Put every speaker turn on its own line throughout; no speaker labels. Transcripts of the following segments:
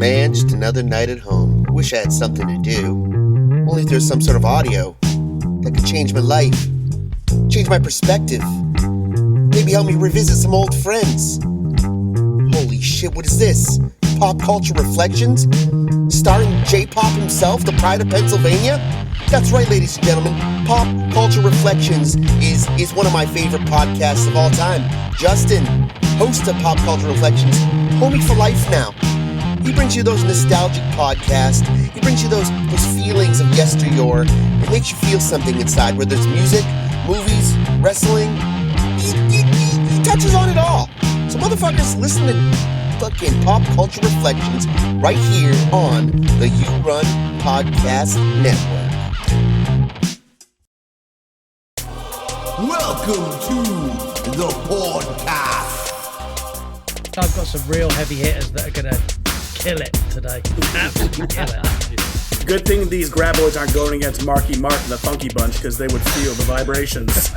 Man, just another night at home. Wish I had something to do. Only if there's some sort of audio that could change my life, change my perspective, maybe help me revisit some old friends. Holy shit, what is this? Pop Culture Reflections? Starring J-Pop himself, the pride of Pennsylvania? That's right, ladies and gentlemen. Pop Culture Reflections is one of my favorite podcasts of all time. Justin, host of Pop Culture Reflections, homie for life now. He brings you those nostalgic podcasts. He brings you those feelings of yesteryear. It makes you feel something inside, whether it's music, movies, wrestling. He touches on it all. So motherfuckers, listen to fucking Pop Culture Reflections right here on the You Run Podcast Network.
Welcome to the podcast.
I've got some real heavy hitters that are going to kill it today. Absolutely kill it.
Good thing these Grabboids aren't going against Marky Mark and the Funky Bunch because they would feel the vibrations.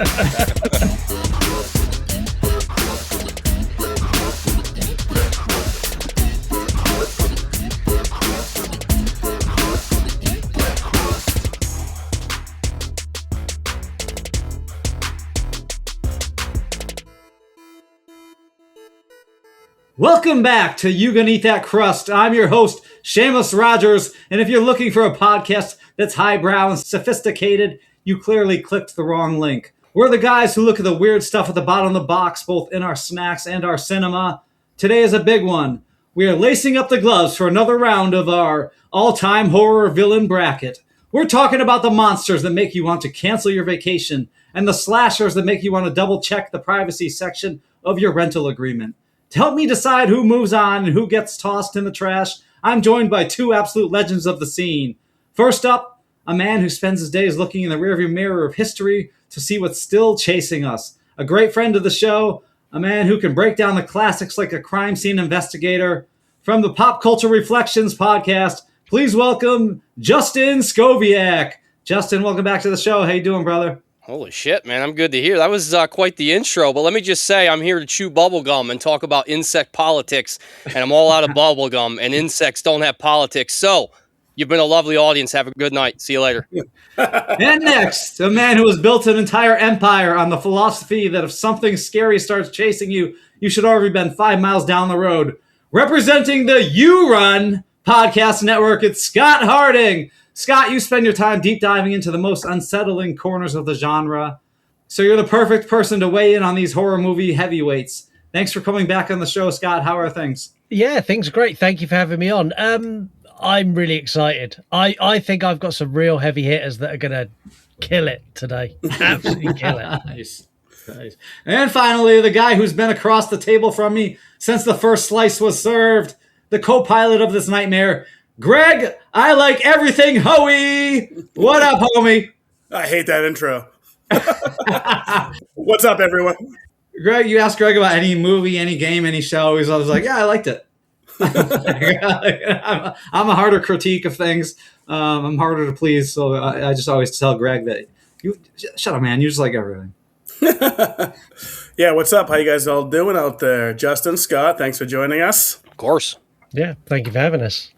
Welcome back to You Gonna Eat That Crust. I'm your host, Seamus Rogers, and if you're looking for a podcast that's highbrow and sophisticated, you clearly clicked the wrong link. We're the guys who look at the weird stuff at the bottom of the box, both in our snacks and our cinema. Today is a big one. We are lacing up the gloves for another round of our all-time horror villain bracket. We're talking about the monsters that make you want to cancel your vacation and the slashers that make you want to double-check the privacy section of your rental agreement. To help me decide who moves on and who gets tossed in the trash, I'm joined by two absolute legends of the scene. First up, a man who spends his days looking in the rearview mirror of history to see what's still chasing us. A great friend of the show, a man who can break down the classics like a crime scene investigator. From the Pop Culture Reflections podcast, please welcome Justin Skoviak. Justin, welcome back to the show. How you doing, brother?
Holy shit, man. I'm good to hear. That was quite the intro, but let me just say I'm here to chew bubblegum and talk about insect politics, and I'm all out of bubblegum, and insects don't have politics. So, you've been a lovely audience. Have a good night. See you later.
And next, a man who has built an entire empire on the philosophy that if something scary starts chasing you, you should already been 5 miles down the road. Representing the You Run Podcast Network, it's Scott Harding. Scott, you spend your time deep diving into the most unsettling corners of the genre. So you're the perfect person to weigh in on these horror movie heavyweights. Thanks for coming back on the show, Scott. How are things?
Yeah, things are great. Thank you for having me on. I'm really excited. I think I've got some real heavy hitters that are going to kill it today. Absolutely kill it.
Nice. And finally, the guy who's been across the table from me since the first slice was served, the co-pilot of this nightmare, Greg, I like everything Hoey. What up, homie?
I hate that intro. What's up, everyone?
Greg, you asked Greg about any movie, any game, any show. He's always like, yeah, I liked it. I'm a harder critique of things. I'm harder to please. So I just always tell Greg that, you shut up, man. You just like everything.
Yeah, what's up? How you guys all doing out there? Justin, Scott, thanks for joining us.
Of course.
Yeah, thank you for having us.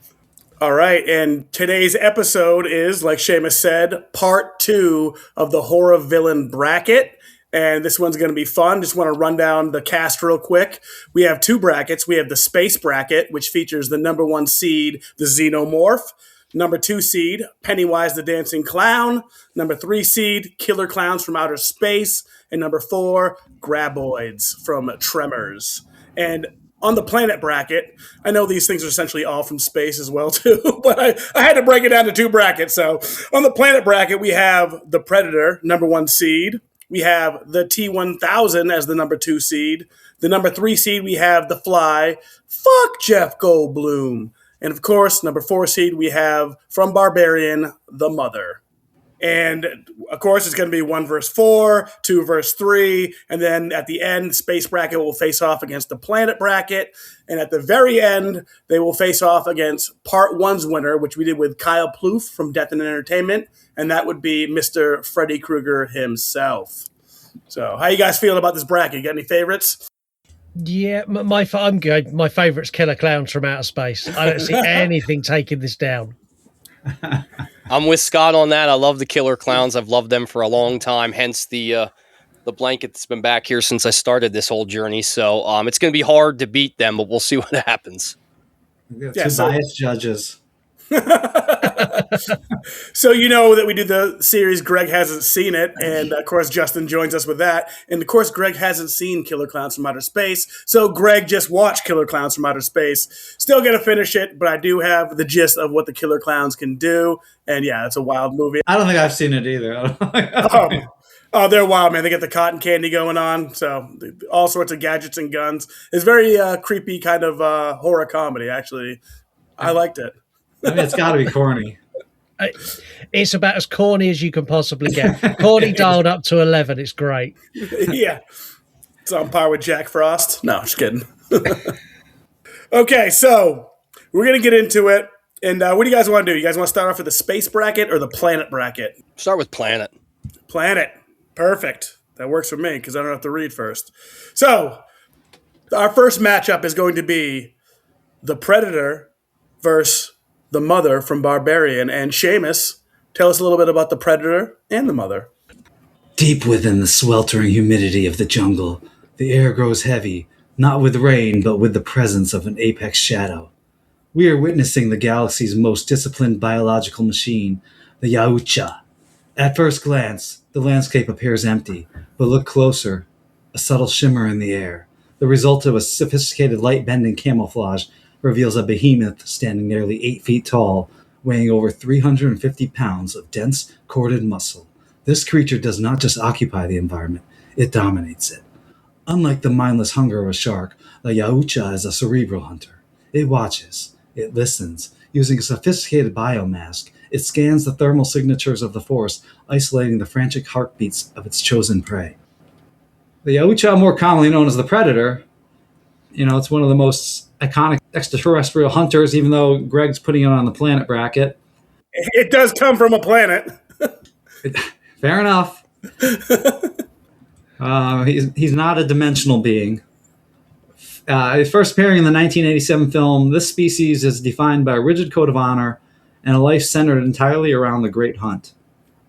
All right, and today's episode is, like Seamus said, part 2 of the horror villain bracket. And this one's going to be fun. Just want to run down the cast real quick. We have 2 brackets. We have the space bracket, which features the number 1 seed, the Xenonorph. Number 2 seed, Pennywise the Dancing Clown. Number 3 seed, Killer Clowns from Outer Space. And number 4, Grabboids from Tremors. And on the planet bracket, I know these things are essentially all from space as well, too, but I had to break it down to 2 brackets. So on the planet bracket, we have the Predator, number 1 seed. We have the T-1000 as the number 2 seed. The number 3 seed, we have the Fly. Fuck Jeff Goldblum. And of course, number 4 seed, we have from Barbarian, the Mother. And of course, it's going to be 1 versus 4, 2 versus 3. And then at the end, space bracket will face off against the planet bracket. And at the very end, they will face off against part 1's winner, which we did with Kyle Plouffe from Death and Entertainment. And that would be Mr. Freddy Krueger himself. So how you guys feeling about this bracket? You got any favorites?
Yeah, I'm good. My favourite's Killer Clowns from Outer Space. I don't see anything taking this down.
I'm with Scott on that. I love the Killer Clowns. I've loved them for a long time. Hence the blanket that's been back here since I started this whole journey. So it's going to be hard to beat them, but we'll see what happens.
Two biased judges.
So you know that we do the series Greg hasn't seen it, and of course Justin joins us with that. And of course Greg hasn't seen Killer Clowns from Outer Space, so Greg just watched Killer Clowns from Outer Space. Still gonna finish it, but I do have the gist of what the Killer Clowns can do. And yeah, it's a wild movie.
I don't think I've seen it either.
Oh, they're wild, man. They get the cotton candy going on, so all sorts of gadgets and guns. It's very creepy kind of horror comedy, actually. I liked it.
I mean, it's got to be corny.
It's about as corny as you can possibly get. Corny dialed up to 11. It's great.
Yeah. It's on par with Jack Frost. No, just kidding. Okay, so we're going to get into it. And what do you guys want to do? You guys want to start off with the space bracket or the planet bracket?
Start with Planet.
Planet. Perfect. That works for me because I don't have to read first. So our first matchup is going to be the Predator versus the Mother from Barbarian. And Seamus, tell us a little bit about the Predator and the Mother.
Deep within the sweltering humidity of the jungle, the air grows heavy, not with rain, but with the presence of an apex shadow. We are witnessing the galaxy's most disciplined biological machine, the Yautja. At first glance, the landscape appears empty, but look closer. A subtle shimmer in the air, the result of a sophisticated light-bending camouflage, reveals a behemoth standing nearly 8 feet tall, weighing over 350 pounds of dense, corded muscle. This creature does not just occupy the environment, it dominates it. Unlike the mindless hunger of a shark, the Yautja is a cerebral hunter. It watches, it listens. Using a sophisticated biomask, it scans the thermal signatures of the forest, isolating the frantic heartbeats of its chosen prey. The Yautja, more commonly known as the Predator, it's one of the most iconic extraterrestrial hunters, even though Greg's putting it on the planet bracket.
It does come from a planet.
Fair enough. He's not a dimensional being. First appearing in the 1987 film, this species is defined by a rigid code of honor and a life centered entirely around the Great Hunt.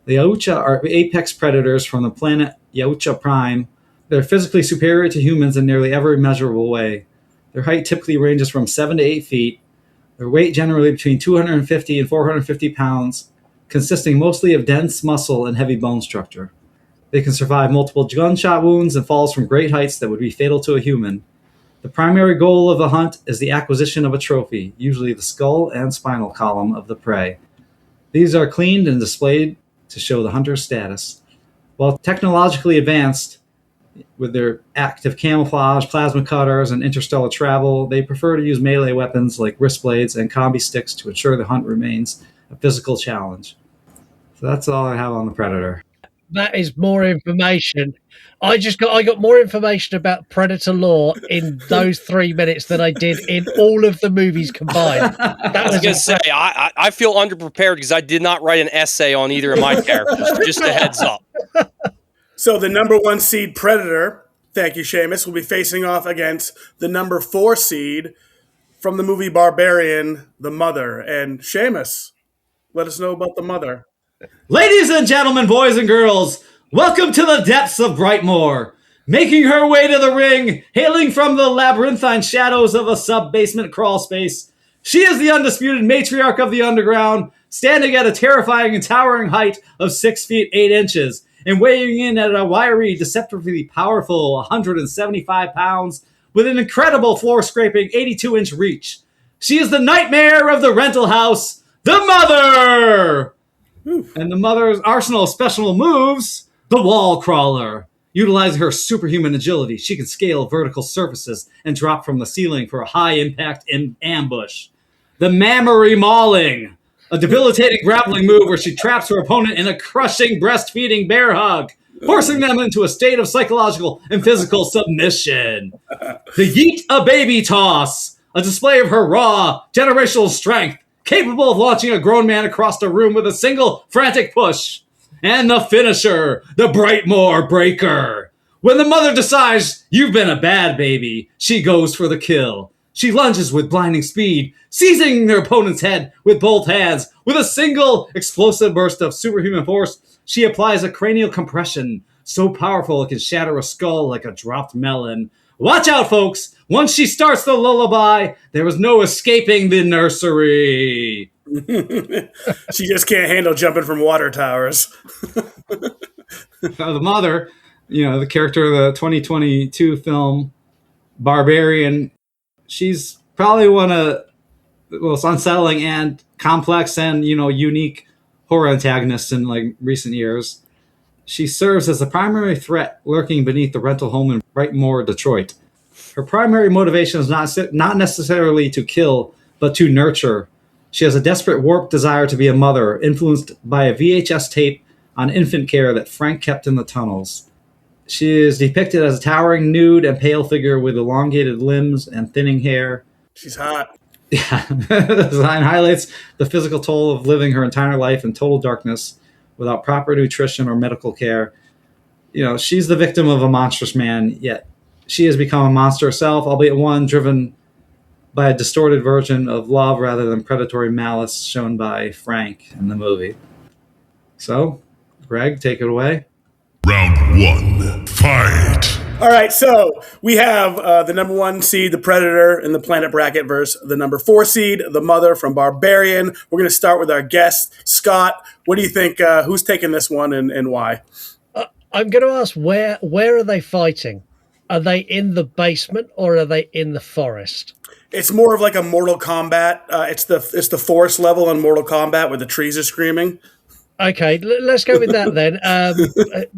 The Yautja are apex predators from the planet Yautja Prime. They're physically superior to humans in nearly every measurable way. Their height typically ranges from 7 to 8 feet. Their weight generally between 250 and 450 pounds, consisting mostly of dense muscle and heavy bone structure. They can survive multiple gunshot wounds and falls from great heights that would be fatal to a human. The primary goal of the hunt is the acquisition of a trophy, usually the skull and spinal column of the prey. These are cleaned and displayed to show the hunter's status. While technologically advanced, with their active camouflage, plasma cutters, and interstellar travel, they prefer to use melee weapons like wrist blades and combi sticks to ensure the hunt remains a physical challenge. So that's all I have on the Predator.
That is more information. I got more information about Predator lore in those 3 minutes than I did in all of the movies combined.
I was going to say, I feel underprepared because I did not write an essay on either of my characters. Just a heads up.
So the number 1 seed Predator, thank you, Seamus, will be facing off against the number 4 seed from the movie Barbarian, the Mother. And Seamus, let us know about the Mother.
Ladies and gentlemen, boys and girls, welcome to the depths of Brightmoor. Making her way to the ring, hailing from the labyrinthine shadows of a sub-basement crawl space, she is the undisputed matriarch of the underground, standing at a terrifying and towering height of 6 feet 8 inches, and weighing in at a wiry, deceptively powerful 175 pounds with an incredible floor-scraping 82-inch reach. She is the nightmare of the rental house, the Mother! And the Mother's arsenal of special moves, the Wall Crawler. Utilizing her superhuman agility, she can scale vertical surfaces and drop from the ceiling for a high-impact ambush. The Mammary Mauling, a debilitating grappling move where she traps her opponent in a crushing breastfeeding bear hug, forcing them into a state of psychological and physical submission. The Yeet a Baby Toss, a display of her raw, generational strength, capable of launching a grown man across the room with a single frantic push. And the finisher, the Brightmoor Breaker, When the mother decides you've been a bad baby, she goes for the kill. She lunges with blinding speed, seizing their opponent's head with both hands. With a single explosive burst of superhuman force, she applies a cranial compression so powerful it can shatter a skull like a dropped melon. Watch out, folks! Once she starts the lullaby, there is no escaping the nursery.
She just can't handle jumping from water towers.
The mother, the character of the 2022 film Barbarian, she's probably one of the most unsettling and complex and, unique horror antagonists in like recent years. She serves as the primary threat lurking beneath the rental home in Brightmoor, Detroit. Her primary motivation is not necessarily to kill, but to nurture. She has a desperate, warped desire to be a mother, influenced by a VHS tape on infant care that Frank kept in the tunnels. She is depicted as a towering, nude, and pale figure with elongated limbs and thinning hair.
She's hot.
Yeah, the design highlights the physical toll of living her entire life in total darkness without proper nutrition or medical care. She's the victim of a monstrous man, yet she has become a monster herself, albeit one driven by a distorted version of love rather than predatory malice shown by Frank in the movie. So, Greg, take it away.
Round 1, fight!
All right, so we have the number 1 seed, the Predator, in the Planet Bracket versus the number 4 seed, the Mother from Barbarian. We're going to start with our guest, Scott. What do you think? Who's taking this one and why?
I'm going to ask, where are they fighting? Are they in the basement or are they in the forest?
It's more of like a Mortal Kombat. It's the forest level in Mortal Kombat where the trees are screaming.
Okay, let's go with that then.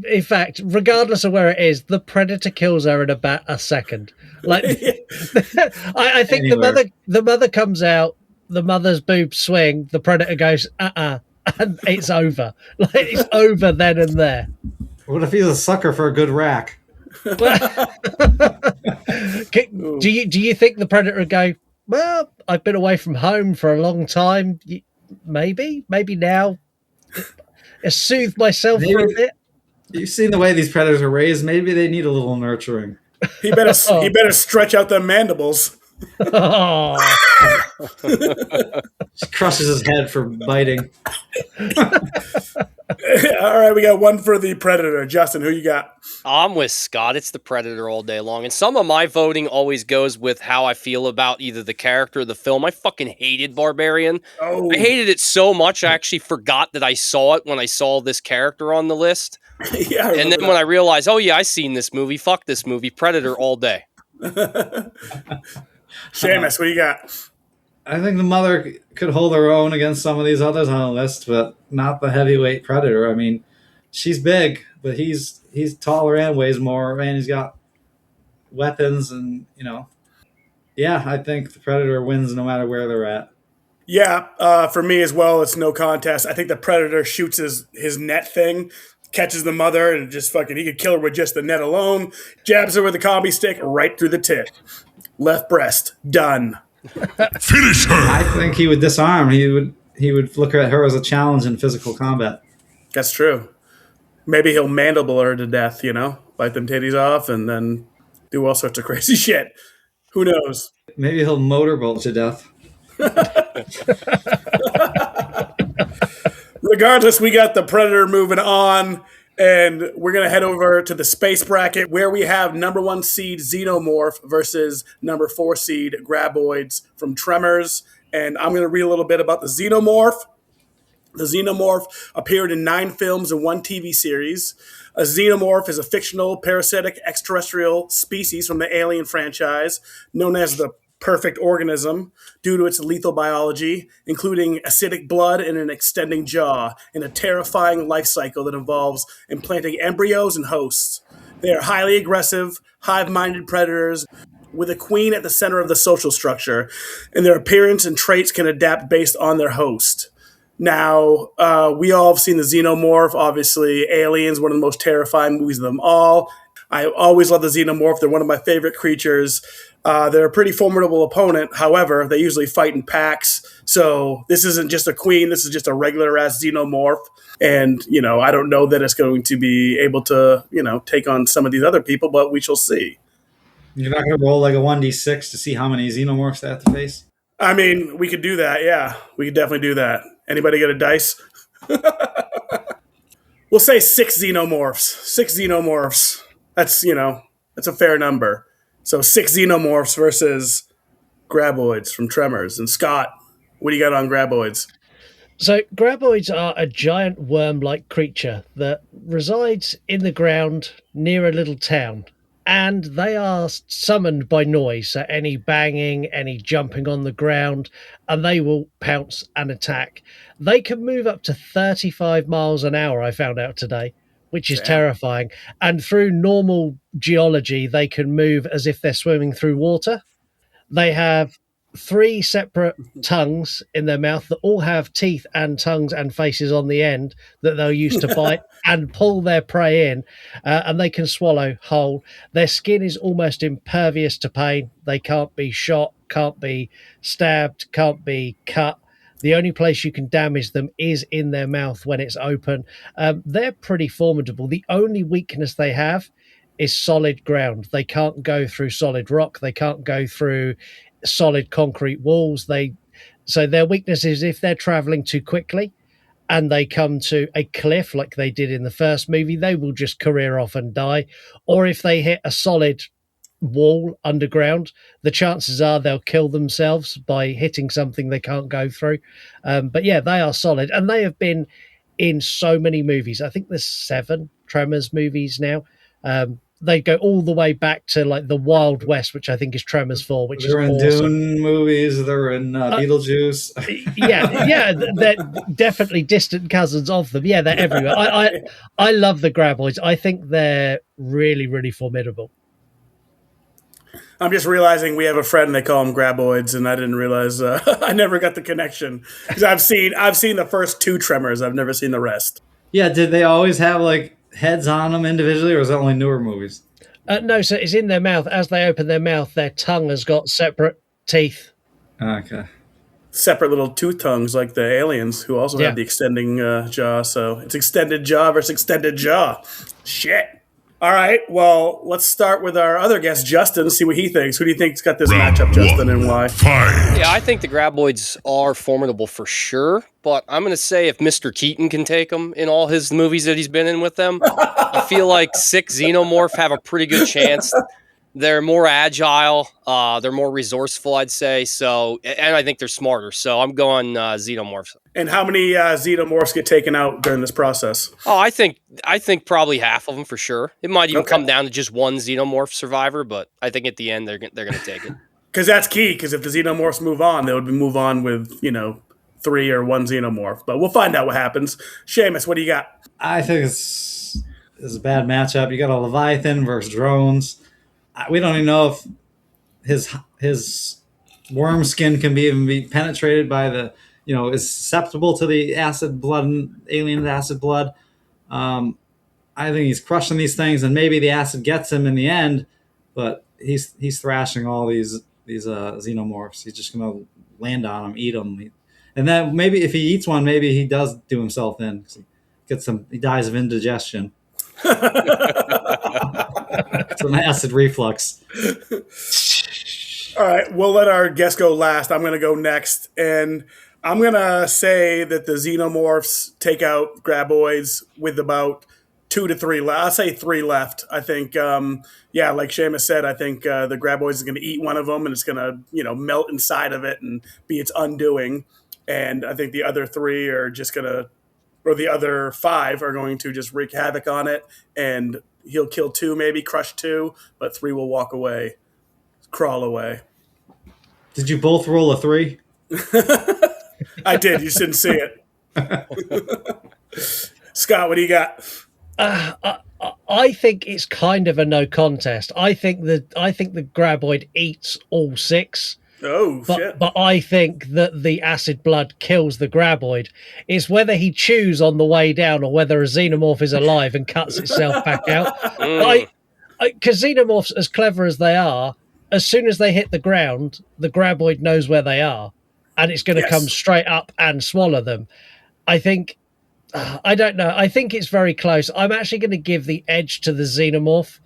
In fact, regardless of where it is, the Predator kills her in about a second. Like, I think
Anywhere.
the mother comes out, the mother's boobs swing, the Predator goes, and it's over. Like, it's over then and there.
What if he's a sucker for a good rack?
Do you think the Predator would go, well, I've been away from home for a long time. Maybe now. Soothe myself for a bit.
You've seen the way these predators are raised. Maybe they need a little nurturing.
He better stretch out them mandibles.
Oh.
She crushes his head for biting.
All right, we got one for the Predator. Justin, who you got?
I'm with Scott. It's the Predator all day long. And some of my voting always goes with how I feel about either the character or the film. I fucking hated Barbarian.
Oh.
I hated it so much, I actually forgot that I saw it when I saw this character on the list.
Yeah,
And then when I realized, oh yeah, I seen this movie. Fuck this movie. Predator all day.
Seamus, what do you got?
I think the mother could hold her own against some of these others on the list, but not the heavyweight predator. I mean, she's big, but he's taller and weighs more, and he's got weapons, and yeah, I think the predator wins no matter where they're at.
Yeah, for me as well, it's no contest. I think the Predator shoots his net thing, catches the mother, and just he could kill her with just the net alone. Jabs her with a combi stick right through the tit. Left breast, done.
Finish her!
I think he would disarm. He would look at her as a challenge in physical combat.
That's true. Maybe he'll mandible her to death, bite them titties off and then do all sorts of crazy shit. Who knows?
Maybe he'll motorboat to death.
Regardless, we got the Predator moving on, and we're going to head over to the space bracket where we have number 1 seed Xenomorph versus number 4 seed Grabboids from Tremors. And I'm going to read a little bit about the Xenomorph. The Xenomorph appeared in 9 films and 1 TV series. A xenomorph is a fictional parasitic extraterrestrial species from the Alien franchise, known as the perfect organism due to its lethal biology, including acidic blood and an extending jaw, and a terrifying life cycle that involves implanting embryos and hosts. They are highly aggressive, hive-minded predators with a queen at the center of the social structure, and their appearance and traits can adapt based on their host. Now, we all have seen the Xenomorph. Obviously, Aliens, one of the most terrifying movies of them all. I always love the Xenomorph. They're one of my favorite creatures. They're a pretty formidable opponent. However, they usually fight in packs. So this isn't just a queen. This is just a regular ass xenomorph. And, I don't know that it's going to be able to, take on some of these other people, but we shall see.
You're not going to roll like a 1d6 to see how many xenomorphs they have to face?
I mean, we could do that. Yeah, we could definitely do that. Anybody get a dice? We'll say 6 xenomorphs. 6 xenomorphs. That's a fair number. So 6 xenomorphs versus Grabboids from Tremors. And Scott, what do you got on Grabboids?
So Grabboids are a giant worm-like creature that resides in the ground near a little town. And they are summoned by noise, so any banging, any jumping on the ground, and they will pounce and attack. They can move up to 35 miles an hour, I found out today, which is terrifying. And through normal geology, they can move as if they're swimming through water. They have 3 separate tongues in their mouth that all have teeth and tongues and faces on the end that they'll use to bite and pull their prey in, and they can swallow whole. Their skin is almost impervious to pain. They can't be shot, can't be stabbed, can't be cut. The only place you can damage them is in their mouth when it's open. They're pretty formidable. The only weakness they have is solid ground. They can't go through solid rock. They can't go through solid concrete walls. So their weakness is if they're traveling too quickly and they come to a cliff like they did in the first movie, they will just career off and die. Or if they hit a solid wall underground, the chances are they'll kill themselves by hitting something they can't go through. But yeah, they are solid, and they have been in so many movies. I think there's 7 Tremors movies now. They go all the way back to like the Wild West, which I think is Tremors 4, which
they're
is
in
awesome.
Dune movies. They're in Beetlejuice.
yeah, they're definitely distant cousins of them. Yeah, they're everywhere. I love the Grabboids. I think they're really, really formidable.
I'm just realizing we have a friend they call them Grabboids, and I didn't realize I never got the connection because I've seen the first 2 Tremors. I've never seen the rest.
Yeah, did they always have like heads on them individually, or is that only newer movies?
No, so it's in their mouth. As they open their mouth, their tongue has got separate teeth.
Okay.
Separate little tooth tongues like the aliens who also have the extending jaw. So it's extended jaw versus extended jaw. Shit. All right. Well, let's start with our other guest, Justin, see what he thinks. Who do you think's got this matchup, Justin, and why?
Fight.
Yeah, I think the Grabboids are formidable for sure, but I'm going to say if Mr. Keaton can take them in all his movies that he's been in with them, I feel like 6 Xenomorph have a pretty good chance. They're more agile. They're more resourceful, I'd say. So, and I think they're smarter. So I'm going Xenomorphs.
And how many Xenomorphs get taken out during this process?
Oh, I think probably half of them for sure. It might even come down to just one Xenomorph survivor, but I think at the end they're going to take it.
Because that's key. Because if the Xenomorphs move on, they would move on with 3 or 1 Xenomorph. But we'll find out what happens. Seamus, what do you got?
I think it's a bad matchup. You got a Leviathan versus drones. We don't even know if his worm skin can even be penetrated by the, is susceptible to the acid blood and alien acid blood. I think he's crushing these things, and maybe the acid gets him in the end, but he's thrashing all these xenomorphs. He's just going to land on them, eat them, and then maybe if he eats one, maybe he does do himself in. He dies of indigestion. Some acid reflux.
All right, we'll let our guest go last. I'm going to go next, and I'm going to say that the Xenomorphs take out Grabboids with about 2 to 3 left. I'll say 3 left. I think, like Seamus said, I think the Grabboids is going to eat one of them, and it's going to, melt inside of it and be its undoing. And I think the other 3 are just going to, or the other 5 are going to just wreak havoc on it, and he'll kill 2, maybe crush 2, but 3 will walk away, crawl away.
Did you both roll a 3?
I did. You shouldn't see it. Scott, what do you got?
I think it's kind of a no contest. I think the Grabboid eats all 6.
Oh, shit.
But I think that the acid blood kills the Grabboid. It's whether he chews on the way down or whether a Xenomorph is alive and cuts itself back out. Because Xenomorphs, as clever as they are, as soon as they hit the ground, the Grabboid knows where they are. and it's going to come straight up and swallow them. I think, I don't know. I think it's very close. I'm actually going to give the edge to the Xenomorph.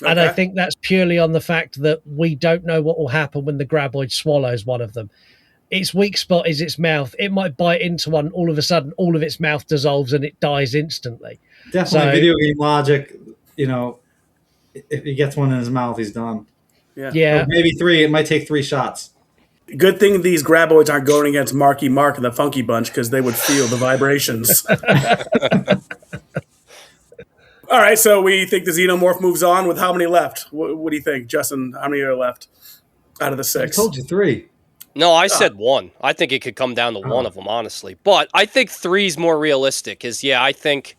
And I think that's purely on the fact that we don't know what will happen when the Grabboid swallows one of them. Its weak spot is its mouth. It might bite into one. All of a sudden, all of its mouth dissolves and it dies instantly.
Definitely video game logic. If he gets one in his mouth, he's done.
Yeah.
Or maybe 3. It might take 3 shots.
Good thing these Grabboids aren't going against Marky Mark and the Funky Bunch because they would feel the vibrations. All right, so we think the Xenomorph moves on with how many left? What do you think, Justin? How many are left out of the 6?
I told you 3.
No, I said 1. I think it could come down to one of them, honestly. But I think 3 is more realistic because, I think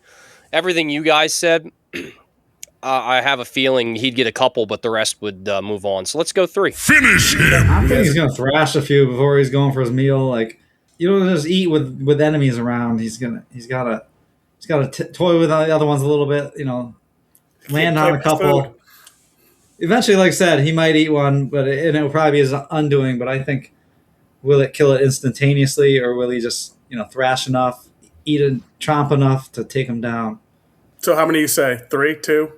everything you guys said, I have a feeling he'd get a couple, but the rest would move on. So let's go 3.
Finish him!
I think he's going to thrash a few before he's going for his meal. Like, you don't just eat with enemies around. He's got to toy with the other ones a little bit, land on a couple. Eventually, like I said, he might eat one, but it will probably be his undoing. But I think, will it kill it instantaneously, or will he just, thrash enough, eat and chomp enough to take him down?
So how many you say? 3, 2?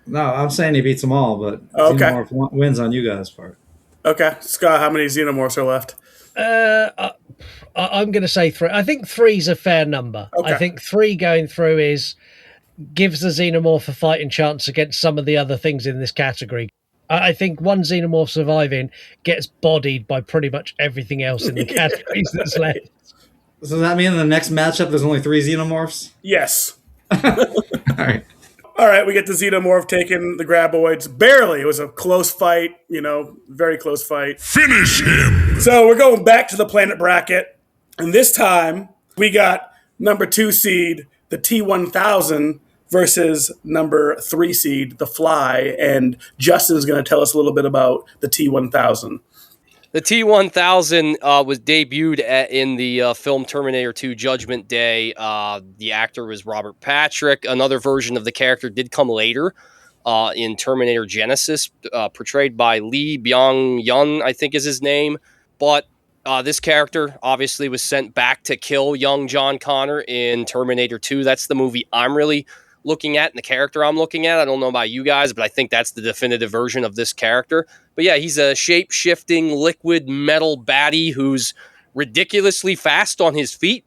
No, I'm saying he beats them all, but Xenomorph wins on you guys' part.
Okay. Scott, how many Xenomorphs are left?
I'm going to say 3. I think 3 is a fair number.
Okay.
I think 3 going through gives the Xenomorph a fighting chance against some of the other things in this category. I think one Xenomorph surviving gets bodied by pretty much everything else in the categories that's left.
So does that mean in the next matchup there's only 3 Xenomorphs?
Yes.
All right.
We get the Xenomorph taking the Grabboids. Barely. It was a close fight, very close fight.
Finish him!
So we're going back to the planet bracket. And this time, we got number 2 seed, the T-1000, versus number 3 seed, the Fly. And Justin's going to tell us a little bit about the T-1000.
The T-1000 was debuted in the film Terminator 2 Judgment Day. The actor was Robert Patrick. Another version of the character did come later in Terminator Genesis, portrayed by Lee Byung-yun, I think is his name. But this character obviously was sent back to kill young John Connor in Terminator 2. That's the movie I'm really looking at and the character I'm looking at. I don't know about you guys, but I think that's the definitive version of this character. But yeah, he's a shape-shifting liquid metal baddie who's ridiculously fast on his feet.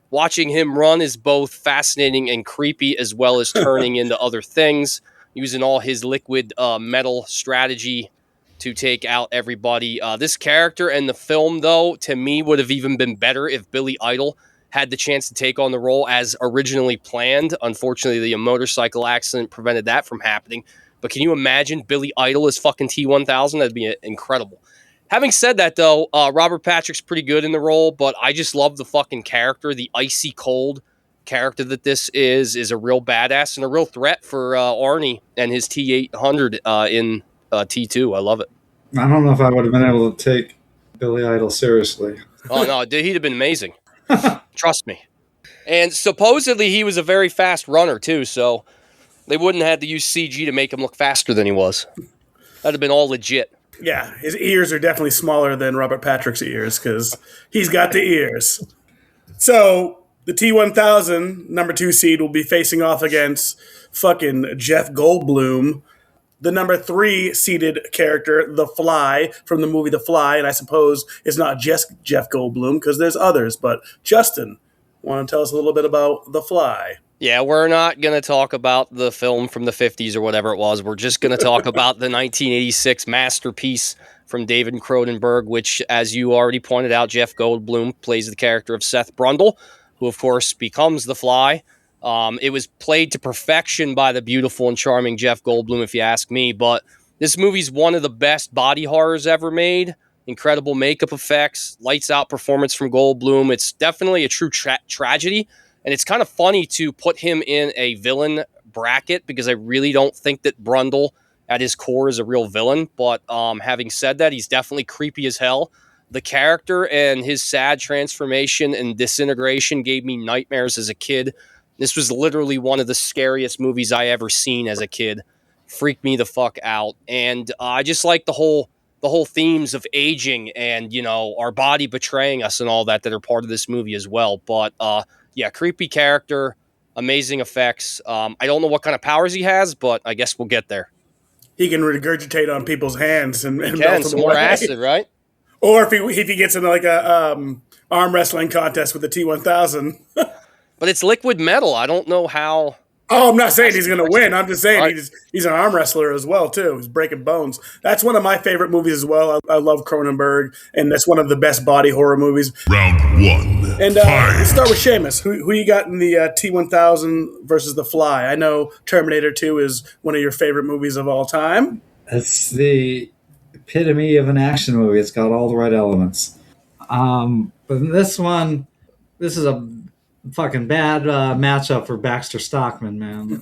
Watching him run is both fascinating and creepy, as well as turning into other things, using all his liquid metal strategy to take out everybody. This character and the film, though, to me would have even been better if Billy Idol had the chance to take on the role as originally planned. Unfortunately, the motorcycle accident prevented that from happening. But can you imagine Billy Idol as fucking T-1000? That'd be incredible. Having said that, though, Robert Patrick's pretty good in the role, but I just love the fucking character. The icy cold character that this is a real badass and a real threat for Arnie and his T-800 in T2. I love it.
I don't know if I would have been able to take Billy Idol seriously.
Oh, no, he'd have been amazing. Trust me. And supposedly he was a very fast runner, too, so they wouldn't have to use CG to make him look faster than he was. That'd have been all legit.
Yeah, his ears are definitely smaller than Robert Patrick's ears because he's got the ears. So the T-1000, number 2 seed, will be facing off against fucking Jeff Goldblum, the number 3 seeded character, the Fly, from the movie The Fly. And I suppose it's not just Jeff Goldblum because there's others. But Justin, want to tell us a little bit about The Fly?
Yeah, we're not going to talk about the film from the 50s or whatever it was. We're just going to talk about the 1986 masterpiece from David Cronenberg, which, as you already pointed out, Jeff Goldblum plays the character of Seth Brundle, who, of course, becomes the Fly. It was played to perfection by the beautiful and charming Jeff Goldblum, if you ask me. But this movie's one of the best body horrors ever made. Incredible makeup effects, lights out performance from Goldblum. It's definitely a true tragedy. And it's kind of funny to put him in a villain bracket because I really don't think that Brundle at his core is a real villain. But having said that, he's definitely creepy as hell. The character and his sad transformation and disintegration gave me nightmares as a kid. This was literally one of the scariest movies I ever seen as a kid. Freaked me the fuck out. And I just like the whole the whole themes of aging and, our body betraying us and all that are part of this movie as well. But yeah, creepy character, amazing effects. I don't know what kind of powers he has, but I guess we'll get there.
He can regurgitate on people's hands and melt them
Some more
away.
acid, right?
Or if he gets into like a arm wrestling contest with the T1000.
But it's liquid metal. I don't know how.
Oh, I'm not saying he's going to win. I'm just saying
Right.
he's an arm wrestler as well, too. He's breaking bones. That's one of my favorite movies as well. I love Cronenberg, and that's one of the best body horror movies.
Round one.
And let's start with Seamus. Who you got in the T-1000 versus The Fly? I know Terminator 2 is one of your favorite movies of all time.
It's the epitome of an action movie. It's got all the right elements. But in this one, this is a fucking bad matchup for Baxter Stockman, man. He's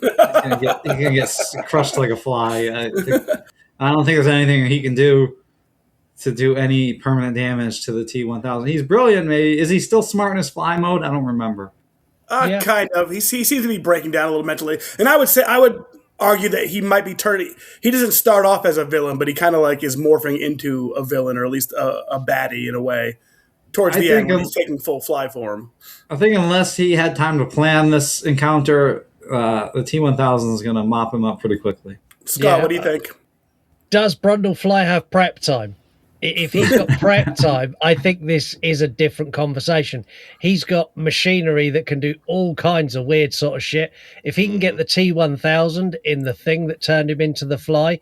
gonna get crushed like a fly. I don't think there's anything he can do to do any permanent damage to the T-1000. He's brilliant, maybe. Is he still smart in his fly mode? I don't remember.
Yeah.
Kind of. He seems to be breaking down a little mentally. And I would argue that he might be turning. He doesn't start off as a villain, but he kind of like is morphing into a villain, or at least a baddie in a way. Towards the end, when he's taking full fly form.
I think unless he had time to plan this encounter, the T-1000 is going to mop him up pretty quickly.
Scott, what do you think?
Does Brundlefly have prep time? If he's got prep time, I think this is a different conversation. He's got machinery that can do all kinds of weird sort of shit. If he can get the T-1000 in the thing that turned him into the Fly,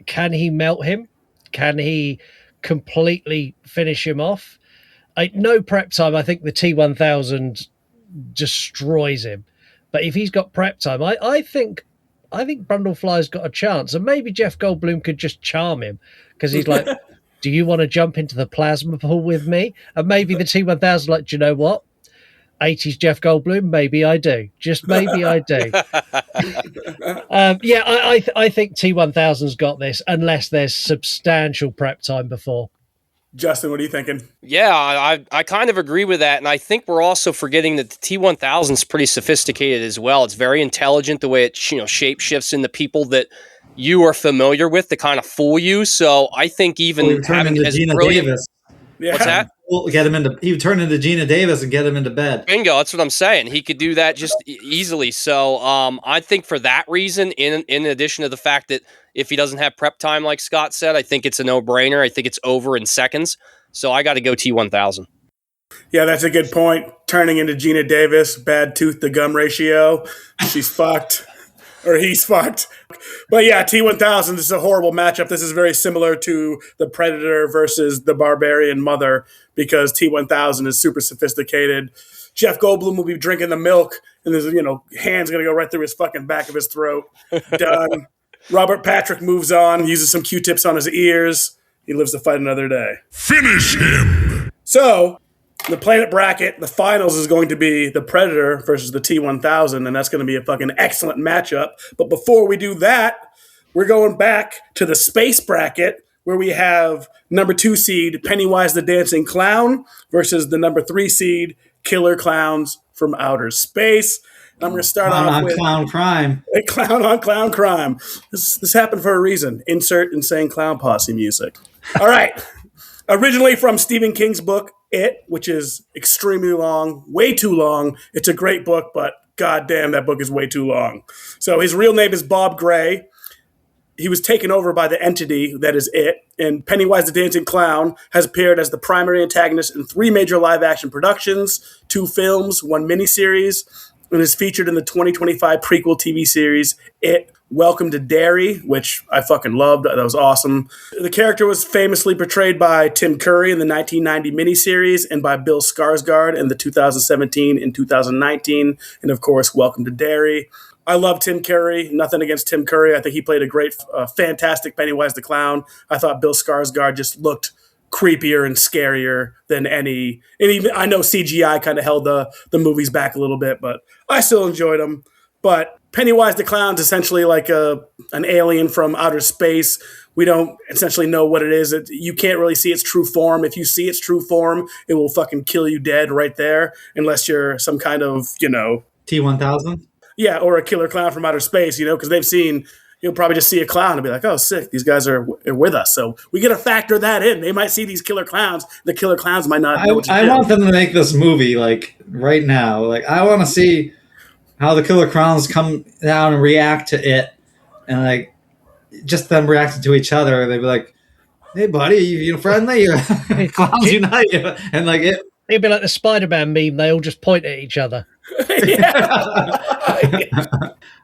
can he melt him? Can he completely finish him off? No prep time. I think the T-1000 destroys him. But if he's got prep time, I think Brundlefly's got a chance. And maybe Jeff Goldblum could just charm him, because he's like, do you want to jump into the plasma pool with me? And maybe the T-1000 like, do you know what? 80s Jeff Goldblum, maybe I do. Just maybe I do. I think T-1000's got this, unless there's substantial prep time before.
Justin, what are you thinking?
Yeah, I kind of agree with that. And I think we're also forgetting that the T-1000 is pretty sophisticated as well. It's very intelligent the way it shape shifts into people that you are familiar with to kind of fool you. So I think even having as
Gina
brilliant...
Davis.
Yeah.
What's that?
He would turn into Gina Davis and get him into bed.
Bingo, that's what I'm saying. He could do that just easily. So I think for that reason, in addition to the fact that if he doesn't have prep time, like Scott said, I think it's a no-brainer. I think it's over in seconds. So I got to go T-1000.
Yeah, that's a good point. Turning into Gina Davis, bad tooth to gum ratio. She's fucked. Or he's fucked. But yeah, T-1000 is a horrible matchup. This is very similar to the Predator versus the Barbarian Mother, because T-1000 is super sophisticated. Jeff Goldblum will be drinking the milk, and there's, hands going to go right through his fucking back of his throat. Done. Robert Patrick moves on, uses some Q-tips on his ears. He lives to fight another day.
Finish him!
So, the Planet Bracket, the finals is going to be the Predator versus the T-1000, and that's going to be a fucking excellent matchup. But before we do that, we're going back to the Space Bracket, where we have number 2 seed Pennywise the Dancing Clown versus the number 3 seed Killer Clowns from Outer Space. And I'm going to start off with
Clown Crime.
a clown on clown crime. This happened for a reason. Insert Insane Clown Posse music. All right. Originally from Stephen King's book, It, which is extremely long, way too long. It's a great book, but goddamn, that book is way too long. So his real name is Bob Gray. He was taken over by the entity that is It, and Pennywise the Dancing Clown has appeared as the primary antagonist in 3 major live-action productions, 2 films, 1 miniseries, and is featured in the 2025 prequel TV series, It, Welcome to Derry, which I fucking loved. That was awesome. The character was famously portrayed by Tim Curry in the 1990 miniseries and by Bill Skarsgård in the 2017 and 2019, and of course, Welcome to Derry. I love Tim Curry. Nothing against Tim Curry. I think he played a great, fantastic Pennywise the Clown. I thought Bill Skarsgård just looked creepier and scarier than any. And even, I know CGI kind of held the movies back a little bit, but I still enjoyed them. But Pennywise the Clown's essentially like an alien from outer space. We don't essentially know what it is. You can't really see its true form. If you see its true form, it will fucking kill you dead right there, unless you're some kind of,
T-1000?
Yeah, or a killer clown from outer space, because they've seen, he'll probably just see a clown and be like, "Oh, sick! These guys are with us." So we got to factor that in. They might see these killer clowns. The killer clowns might not.
I want them to make this movie like right now. Like I want to see how the killer clowns come down and react to it, and like just them reacting to each other. They'd be like, "Hey, buddy, you friendly? Clowns unite!" And like it.
It'd be like the Spider-Man meme. They all just point at each other.
I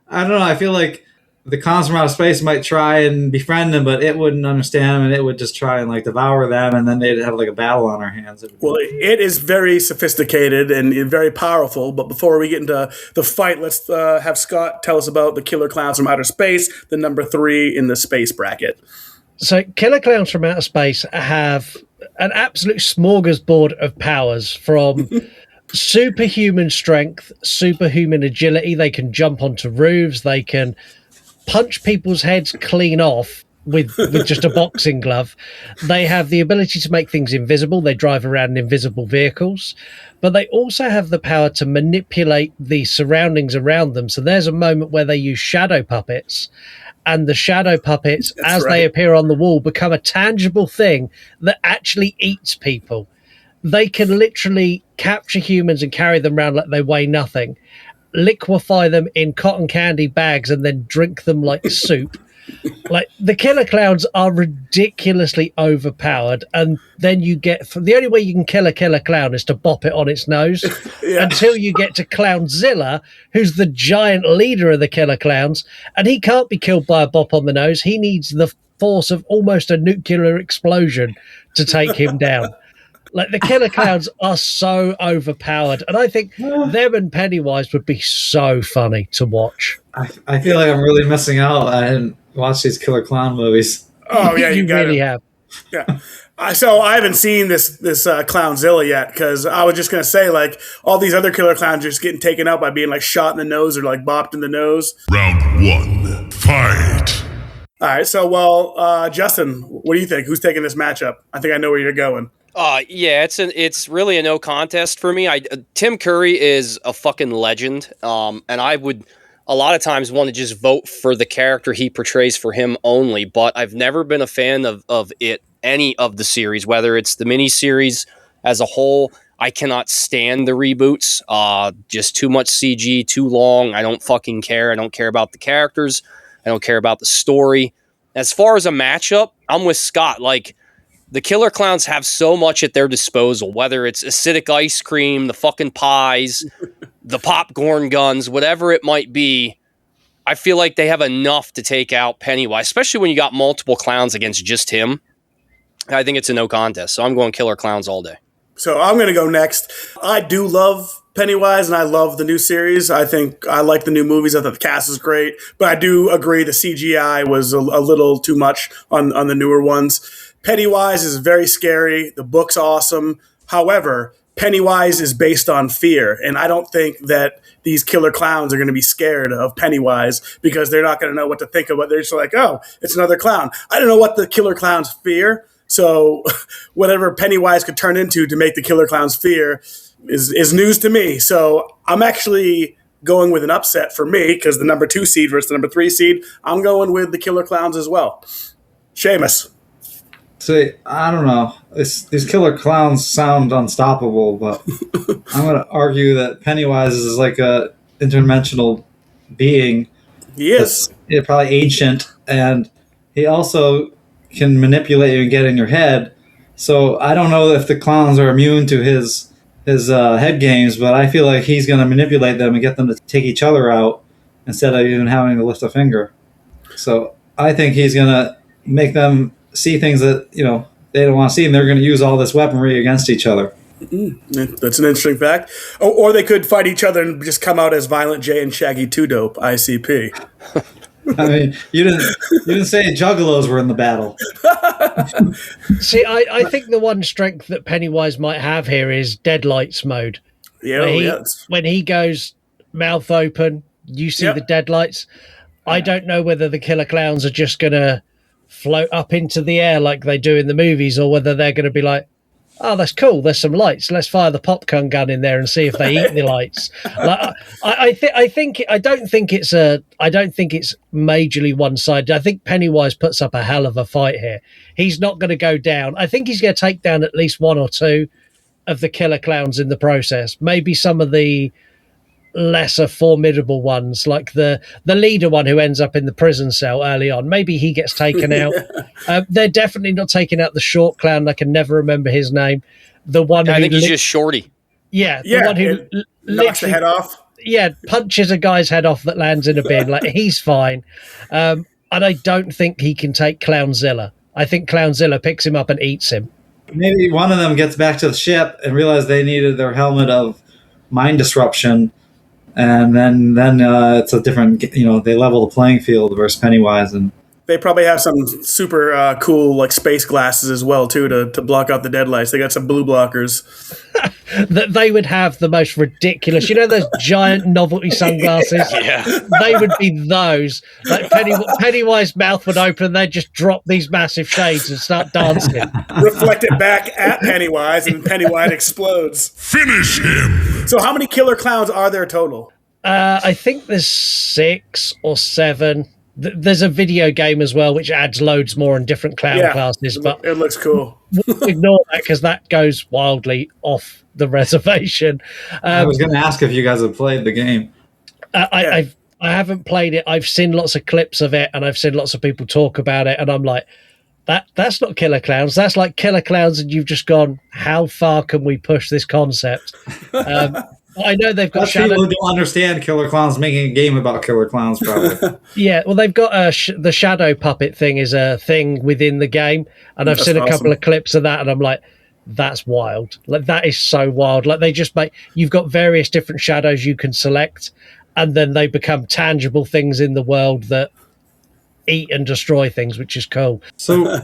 don't know. I feel like the clowns from outer space might try and befriend them, but it wouldn't understand them, and it would just try and like devour them, and then they'd have like a battle on our hands.
Well, it is very sophisticated and very powerful. But before we get into the fight, let's have Scott tell us about the killer clowns from outer space, the number 3 in the space bracket.
So, killer clowns from outer space have an absolute smorgasbord of powers, from superhuman strength, superhuman agility. They can jump onto roofs. They can punch people's heads clean off with just a boxing glove. They have the ability to make things invisible. They drive around in invisible vehicles, but they also have the power to manipulate the surroundings around them. So there's a moment where they use shadow puppets, and the shadow puppets, they appear on the wall, become a tangible thing that actually eats people. They can literally capture humans and carry them around like they weigh nothing, liquefy them in cotton candy bags, and then drink them like soup. Like, the killer clowns are ridiculously overpowered, and then you get the only way you can kill a killer clown is to bop it on its nose until you get to Clownzilla, who's the giant leader of the killer clowns, and he can't be killed by a bop on the nose. He needs the force of almost a nuclear explosion to take him down. Like, the killer clowns are so overpowered, and I think them and Pennywise would be so funny to watch.
I feel like I'm really missing out. I didn't watch these killer clown movies.
Oh yeah,
you really have.
Yeah. So I haven't seen this Clownzilla yet, because I was just gonna say, like, all these other killer clowns are just getting taken out by being like shot in the nose or like bopped in the nose.
Round 1, fight.
All right. So Justin, what do you think? Who's taking this matchup? I think I know where you're going.
Yeah, it's really a no contest for me. Tim Curry is a fucking legend, and I would a lot of times want to just vote for the character he portrays for him only. But I've never been a fan of any of the series, whether it's the miniseries as a whole. I cannot stand the reboots. Just too much CG, too long. I don't fucking care. I don't care about the characters. I don't care about the story. As far as a matchup, I'm with Scott. Like, the killer clowns have so much at their disposal, whether it's acidic ice cream, the fucking pies, the popcorn guns, whatever it might be. I feel like they have enough to take out Pennywise, especially when you got multiple clowns against just him. I think it's a no contest, so I'm going killer clowns all day.
So I'm going to go next. I do love Pennywise, and I love the new series. I think I like the new movies. I thought the cast is great, but I do agree the CGI was a little too much on the newer ones. Pennywise is very scary. The book's awesome. However, Pennywise is based on fear, and I don't think that these killer clowns are going to be scared of Pennywise, because they're not going to know what to think of it. They're just like, oh, it's another clown. I don't know what the killer clowns fear, so whatever Pennywise could turn into to make the killer clowns fear is news to me. So I'm actually going with an upset for me, because the number 2 seed versus the number 3 seed. I'm going with the killer clowns as well. Seamus.
See, I don't know. These killer clowns sound unstoppable, but I'm going to argue that Pennywise is like a interdimensional being.
He is.
Probably ancient, and he also can manipulate you and get in your head. So I don't know if the clowns are immune to his head games, but I feel like he's going to manipulate them and get them to take each other out instead of even having to lift a finger. So I think he's going to make them see things that, they don't want to see, and they're going to use all this weaponry against each other.
That's an interesting fact. Or they could fight each other and just come out as Violent J and Shaggy 2 Dope, ICP.
I mean, you didn't say juggalos were in the battle.
See, I think the one strength that Pennywise might have here is deadlights mode.
Yeah,
when he goes mouth open, you see the deadlights. I don't know whether the killer clowns are just going to float up into the air like they do in the movies, or whether they're going to be like, oh, that's cool. There's some lights. Let's fire the popcorn gun in there and see if they eat the lights. Like, I don't think it's majorly one-sided. I think Pennywise puts up a hell of a fight here. He's not going to go down. I think he's going to take down at least one or two of the killer clowns in the process. Maybe some of the lesser formidable ones, like the leader one who ends up in the prison cell early on. Maybe he gets taken out. They're definitely not taking out the short clown. I can never remember his name. The one
I think he's just Shorty.
Yeah, the one who
knocks the head off.
Yeah, punches a guy's head off that lands in a bin. Like, he's fine. And I don't think he can take Clownzilla. I think Clownzilla picks him up and eats him.
Maybe one of them gets back to the ship and realizes they needed their helmet of mind disruption. And then it's a different, they level the playing field versus Pennywise. And
they probably have some super cool like space glasses as well too to block out the deadlights. They got some blue blockers.
That they would have the most ridiculous, those giant novelty sunglasses.
Yeah,
they would be those. Like Pennywise mouth would open, and they'd just drop these massive shades and start dancing.
Reflect it back at Pennywise, and Pennywise explodes.
Finish him!
So, how many killer clowns are there total?
I think there's 6 or 7. There's a video game as well, which adds loads more and different clown classes. But
it looks cool.
We'll ignore that because that goes wildly off the reservation.
I was going to ask if you guys have played the game.
I haven't played it. I've seen lots of clips of it, and I've seen lots of people talk about it, and I'm like, that's not killer clowns. That's like killer clowns, and you've just gone, how far can we push this concept? I know they've got
people who don't understand killer clowns making a game about killer clowns, probably.
Yeah, well, they've got the shadow puppet thing is a thing within the game, and I've seen a couple of clips of that, and I'm like, that's wild. Like, that is so wild. Like, they just you've got various different shadows you can select, and then they become tangible things in the world that eat and destroy things, which is cool.
So,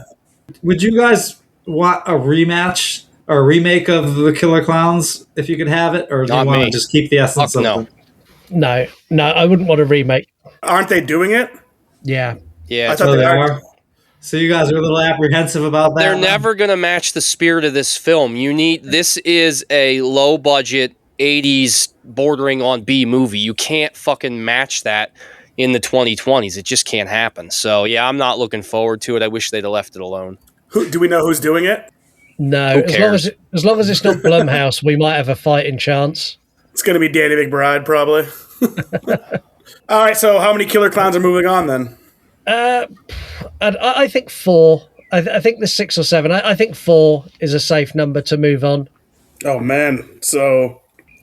would you guys want a rematch or a remake of the Killer Clowns if you could have it, or do you want to just keep the essence of it?
No, I wouldn't want a remake.
Aren't they doing it?
Yeah.
I thought they are.
So you guys are a little apprehensive about that?
They're never going to match the spirit of this film. This is a low budget 80s bordering on B movie. You can't fucking match that in the 2020s. It just can't happen. So yeah, I'm not looking forward to it. I wish they'd have left it alone.
Do we know who's doing it?
No, as long as it's not Blumhouse, we might have a fighting chance.
It's going to be Danny McBride, probably. All right, so how many killer clowns are moving on then?
I think 4. I think there's 6 or 7. I think 4 is a safe number to move on.
Oh, man. So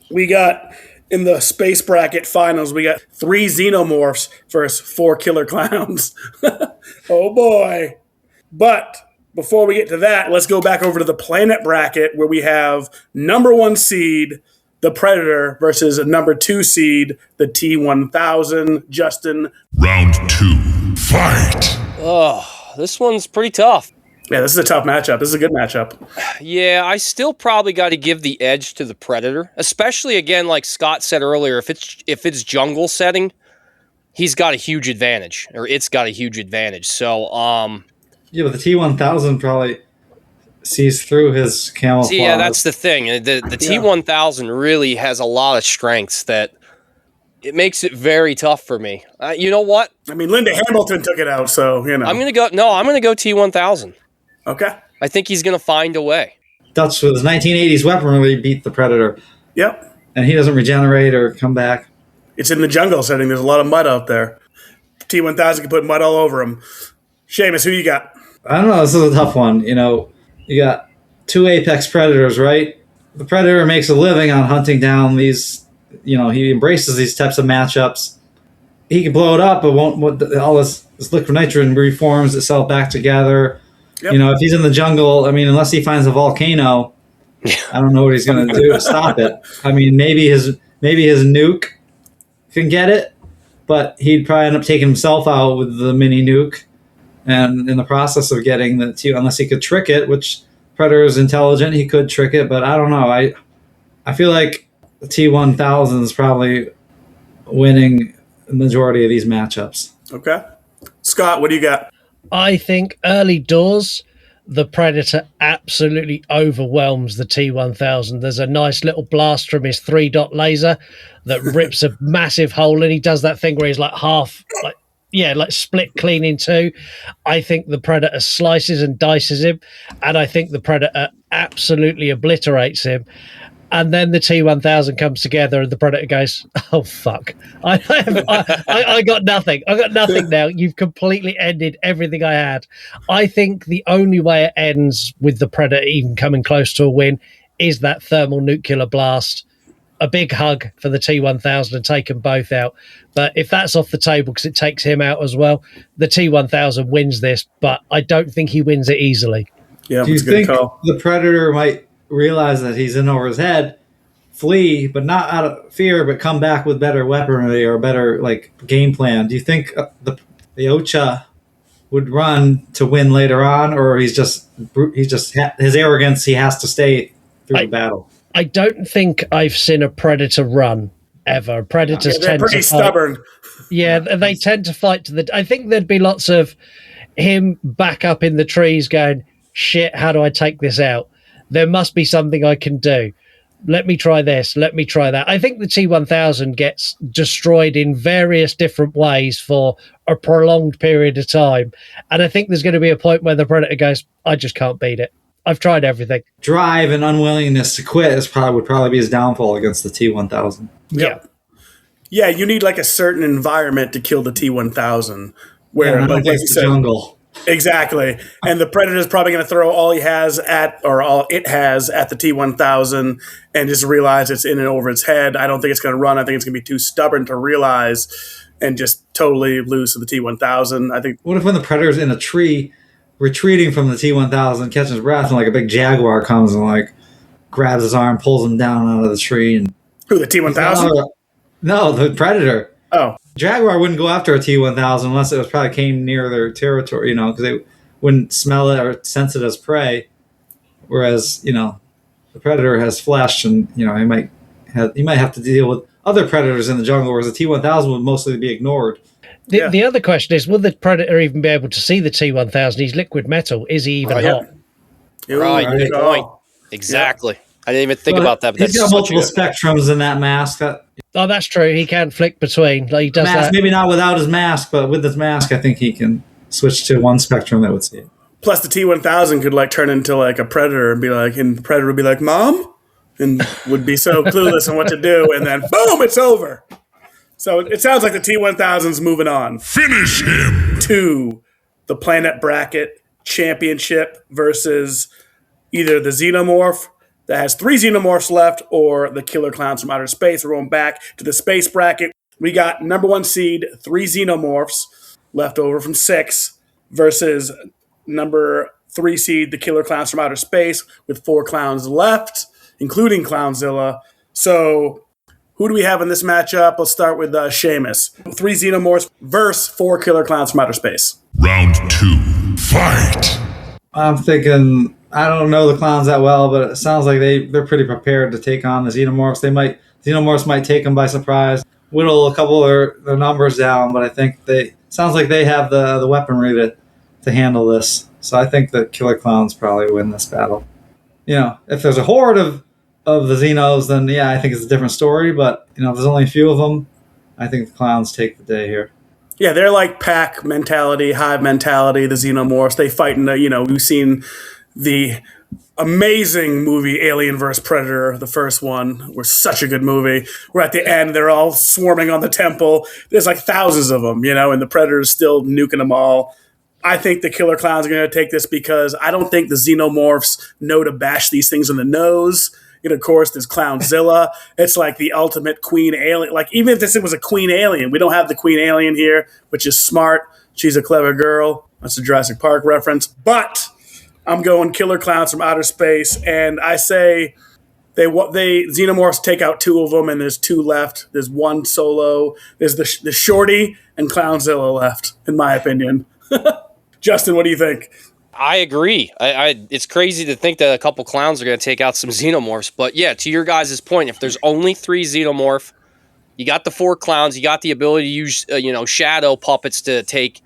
we got, in the space bracket finals, we got 3 Xenomorphs versus 4 killer clowns. Oh, boy. But before we get to that, let's go back over to the planet bracket where we have number 1 seed, the Predator, versus number 2 seed, the T-1000. Justin.
Round 2. Fight!
Oh, this one's pretty tough.
Yeah, this is a tough matchup. This is a good matchup.
Yeah, I still probably got to give the edge to the Predator, especially, again, like Scott said earlier, if it's jungle setting, he's got a huge advantage, or it's got a huge advantage. So,
yeah, but the T-1000 probably sees through his camouflage.
See, yeah, that's the thing. The T-1000 really has a lot of strengths that it makes it very tough for me. You know what?
I mean, Linda Hamilton took it out, so, you know.
I'm going to go T-1000.
Okay.
I think he's going to find a way.
Dutch with his 1980s weaponry beat the Predator.
Yep.
And he doesn't regenerate or come back.
It's in the jungle setting. There's a lot of mud out there. T-1000 can put mud all over him. Seamus, who you got?
I don't know. This is a tough one. You got 2 apex predators, right? The Predator makes a living on hunting down these, he embraces these types of matchups. He can blow it up, but all this liquid nitrogen reforms itself back together. Yep. If he's in the jungle, unless he finds a volcano, I don't know what he's going to do to stop it. Maybe his nuke can get it, but he'd probably end up taking himself out with the mini nuke. And in the process of getting the T, unless he could trick it, which Predator is intelligent, he could trick it, but I don't know. I feel like the T-1000 is probably winning the majority of these matchups.
Okay. Scott, what do you got?
I think early doors, the Predator absolutely overwhelms the T-1000. There's a nice little blast from his 3-dot laser that rips a massive hole, and he does that thing where he's like split clean in two. I think the Predator slices and dices him, and I think the Predator absolutely obliterates him. And then the T-1000 comes together, and the Predator goes, "Oh fuck! I got nothing. I got nothing now. You've completely ended everything I had." I think the only way it ends with the Predator even coming close to a win is that thermal nuclear blast. A big hug for the T-1000 and take them both out. But if that's off the table because it takes him out as well, the T-1000 wins this. But I don't think he wins it easily.
Yeah,
Do you
it's a
think
good call.
the Predator might realize that he's in over his head, flee, but not out of fear, but come back with better weaponry or better game plan? Do you think the Ocha would run to win later on, or he's just his arrogance? He has to stay through the battle.
I don't think I've seen a Predator run ever. Predators
They're
tend
pretty
to
stubborn.
Yeah, they tend to fight to the. I think there'd be lots of him back up in the trees going, "Shit, how do I take this out? There must be something I can do. Let me try this. Let me try that." I think the T-1000 gets destroyed in various different ways for a prolonged period of time. And I think there's going to be a point where the Predator goes, "I just can't beat it. I've tried everything."
Drive and unwillingness to quit would probably be his downfall against the T-1000.
Yep. Yeah, you need a certain environment to kill the T-1000. Where,
I don't think
you
the jungle.
Exactly. And the Predator's probably going to throw all it has at the T-1000 and just realize it's in and over its head. I don't think it's going to run. I think it's going to be too stubborn to realize and just totally lose to the T-1000. I think.
What if when the Predator's in a tree, retreating from the T-1000, catching his breath, and a big jaguar comes and grabs his arm, pulls him down out of the tree, and
who, the T-1000?
No, the Predator.
Oh.
Jaguar wouldn't go after a T-1000 unless it probably came near their territory, because they wouldn't smell it or sense it as prey. Whereas, the Predator has flesh, and he might have to deal with other predators in the jungle, whereas the T-1000 would mostly be ignored.
The other question is, will the Predator even be able to see the T-1000? He's liquid metal. Is he even hot?
Right, good point. Exactly. I didn't even think about that. But
he's got multiple spectrums in that mask.
Oh, that's true. He can flick between. He does
mask,
that.
Maybe not without his mask, but with his mask, I think he can switch to one spectrum that would see it.
Plus, the T-1000 could turn into a predator and and the predator would be like, "Mom," and would be so clueless on what to do, and then boom, it's over. So it sounds like the T-1000's moving on.
Finish him!
To the Planet Bracket Championship versus either the Xenomorph that has 3 Xenomorphs left or the Killer Clowns from Outer Space. We're going back to the Space Bracket. We got number 1 seed, 3 Xenomorphs left over from 6 versus number 3 seed, the Killer Clowns from Outer Space with 4 clowns left, including Clownzilla. So who do we have in this matchup? Let's start with Seamus. 3 Xenomorphs versus 4 Killer Clowns from Outer Space.
Round 2. Fight!
I'm thinking, I don't know the clowns that well, but it sounds like they're pretty prepared to take on the Xenomorphs. Xenomorphs might take them by surprise, whittle a couple of their numbers down, but I think sounds like they have the weaponry to handle this. So I think the Killer Clowns probably win this battle. If there's a horde of the Xenos, then yeah, I think it's a different story. But if there's only a few of them, I think the clowns take the day here.
Yeah, they're like pack mentality, hive mentality, the Xenomorphs. They fight in we've seen the amazing movie Alien vs. Predator, the first one, was such a good movie. Where at the end, they're all swarming on the temple. There's thousands of them, and the Predator's still nuking them all. I think the Killer Clowns are going to take this because I don't think the Xenomorphs know to bash these things in the nose. And of course, there's Clownzilla. It's the ultimate queen alien. Even if this was a queen alien, we don't have the queen alien here, which is smart. She's a clever girl. That's a Jurassic Park reference. But I'm going Killer Clowns from Outer Space, and I say they Xenomorphs take out 2 of them, and there's 2 left. There's 1 solo. There's the Shorty and Clownzilla left, in my opinion. Justin, what do you think?
I agree. It's crazy to think that a couple clowns are going to take out some Xenomorphs. But yeah, to your guys' point, if there's only 3 Xenomorph, you got the 4 clowns, you got the ability to use shadow puppets to take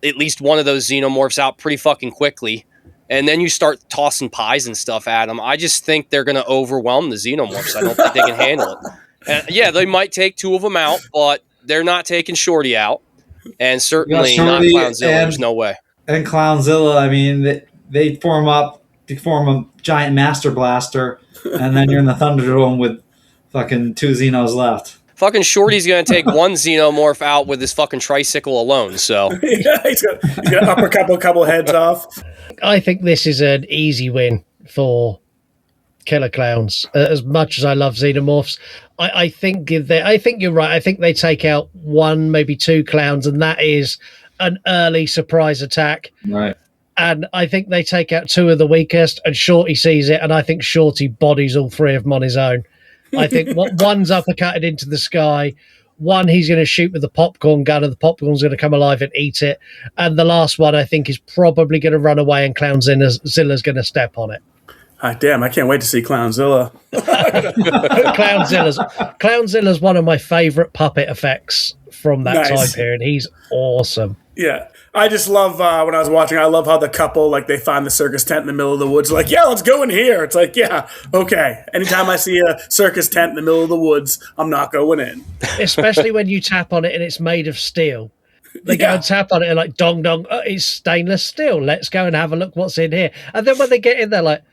at least one of those Xenomorphs out pretty fucking quickly. and then you start tossing pies and stuff at them. I just think they're going to overwhelm the Xenomorphs. I don't think they can handle it. And yeah, they might take 2 of them out, but they're not taking Shorty out, and certainly not Clownzilla. There's no way.
And Clownzilla, I mean, they form a giant Master Blaster, and then you're in the Thunderdome with fucking 2 Xenos left.
Fucking Shorty's going to take 1 Xenomorph out with his fucking tricycle alone, so.
Yeah, he's going to upper a couple heads off.
I think this is an easy win for Killer Clowns. As much as I love Xenomorphs, I think you're right. I think they take out 1, maybe 2 clowns, and that is an early surprise attack.
Right.
And I think they take out 2 of the weakest, and Shorty sees it, and I think Shorty bodies all 3 of them on his own. I think one's uppercutted into the sky, 1 he's going to shoot with the popcorn gun, and the popcorn's going to come alive and eat it. And the last one, I think, is probably going to run away, and Clownzilla's going to step on it.
Damn, I can't wait to see Clownzilla.
Clownzilla's one of my favorite puppet effects from that time
Nice.
period. He's awesome.
Yeah. I just love, when I was watching, I love how the couple, like, they find the circus tent in the middle of the woods. Like, yeah, let's go in here. It's like, yeah, okay. Anytime I see a circus tent in the middle of the woods, I'm not going in.
Especially when you tap on it and it's made of steel. They go and tap on it and like, dong, dong, it's stainless steel. Let's go and have a look what's in here. And then when they get in there, like,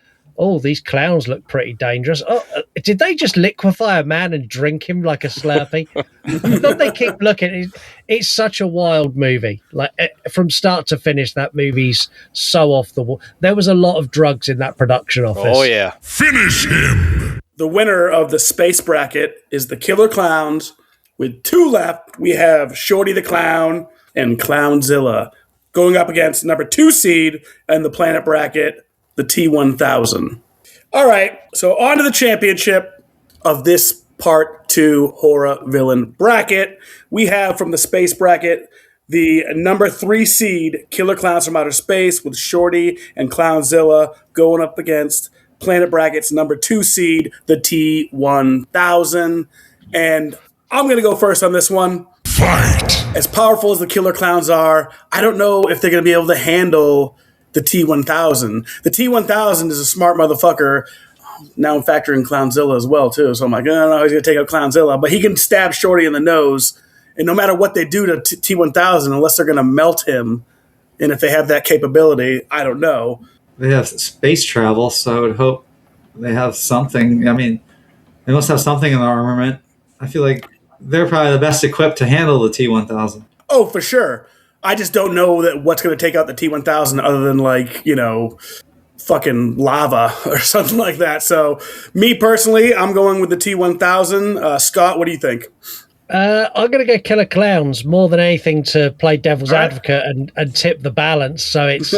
oh, these clowns look pretty dangerous. Oh, did they just liquefy a man and drink him like a Slurpee? Then they keep looking. It's such a wild movie. Like from start to finish, that movie's so off the wall. There was a lot of drugs in that production office.
Oh, yeah.
Finish him!
The winner of the space bracket is the Killer Clowns. With 2 left, we have Shorty the Clown and Clownzilla going up against number 2 seed in the planet bracket, the T-1000. All right, so on to the championship of this part 2 horror villain bracket. We have from the space bracket the number 3 seed Killer Clowns from Outer Space with Shorty and Clownzilla going up against planet bracket's number 2 seed, the T-1000. And I'm going to go first on this one.
Fight!
As powerful as the Killer Clowns are, I don't know if they're going to be able to handle the T-1000. The T-1000 is a smart motherfucker. Now I'm factoring Clownzilla as well, too. So I'm like, I don't know how he's going to take out Clownzilla. But he can stab Shorty in the nose. And no matter what they do to T-1000, unless they're going to melt him, and if they have that capability, I don't know.
They have space travel, so I would hope they have something. I mean, they must have something in the armament. I feel like they're probably the best equipped to handle the T-1000.
Oh, for sure. I just don't know that what's going to take out the T-1000 other than, like, you know, fucking lava or something like that. So, me personally, I'm going with the T-1000. Scott, what do you think?
I'm going to go Killer Clowns more than anything to play devil's advocate and tip the balance. So it's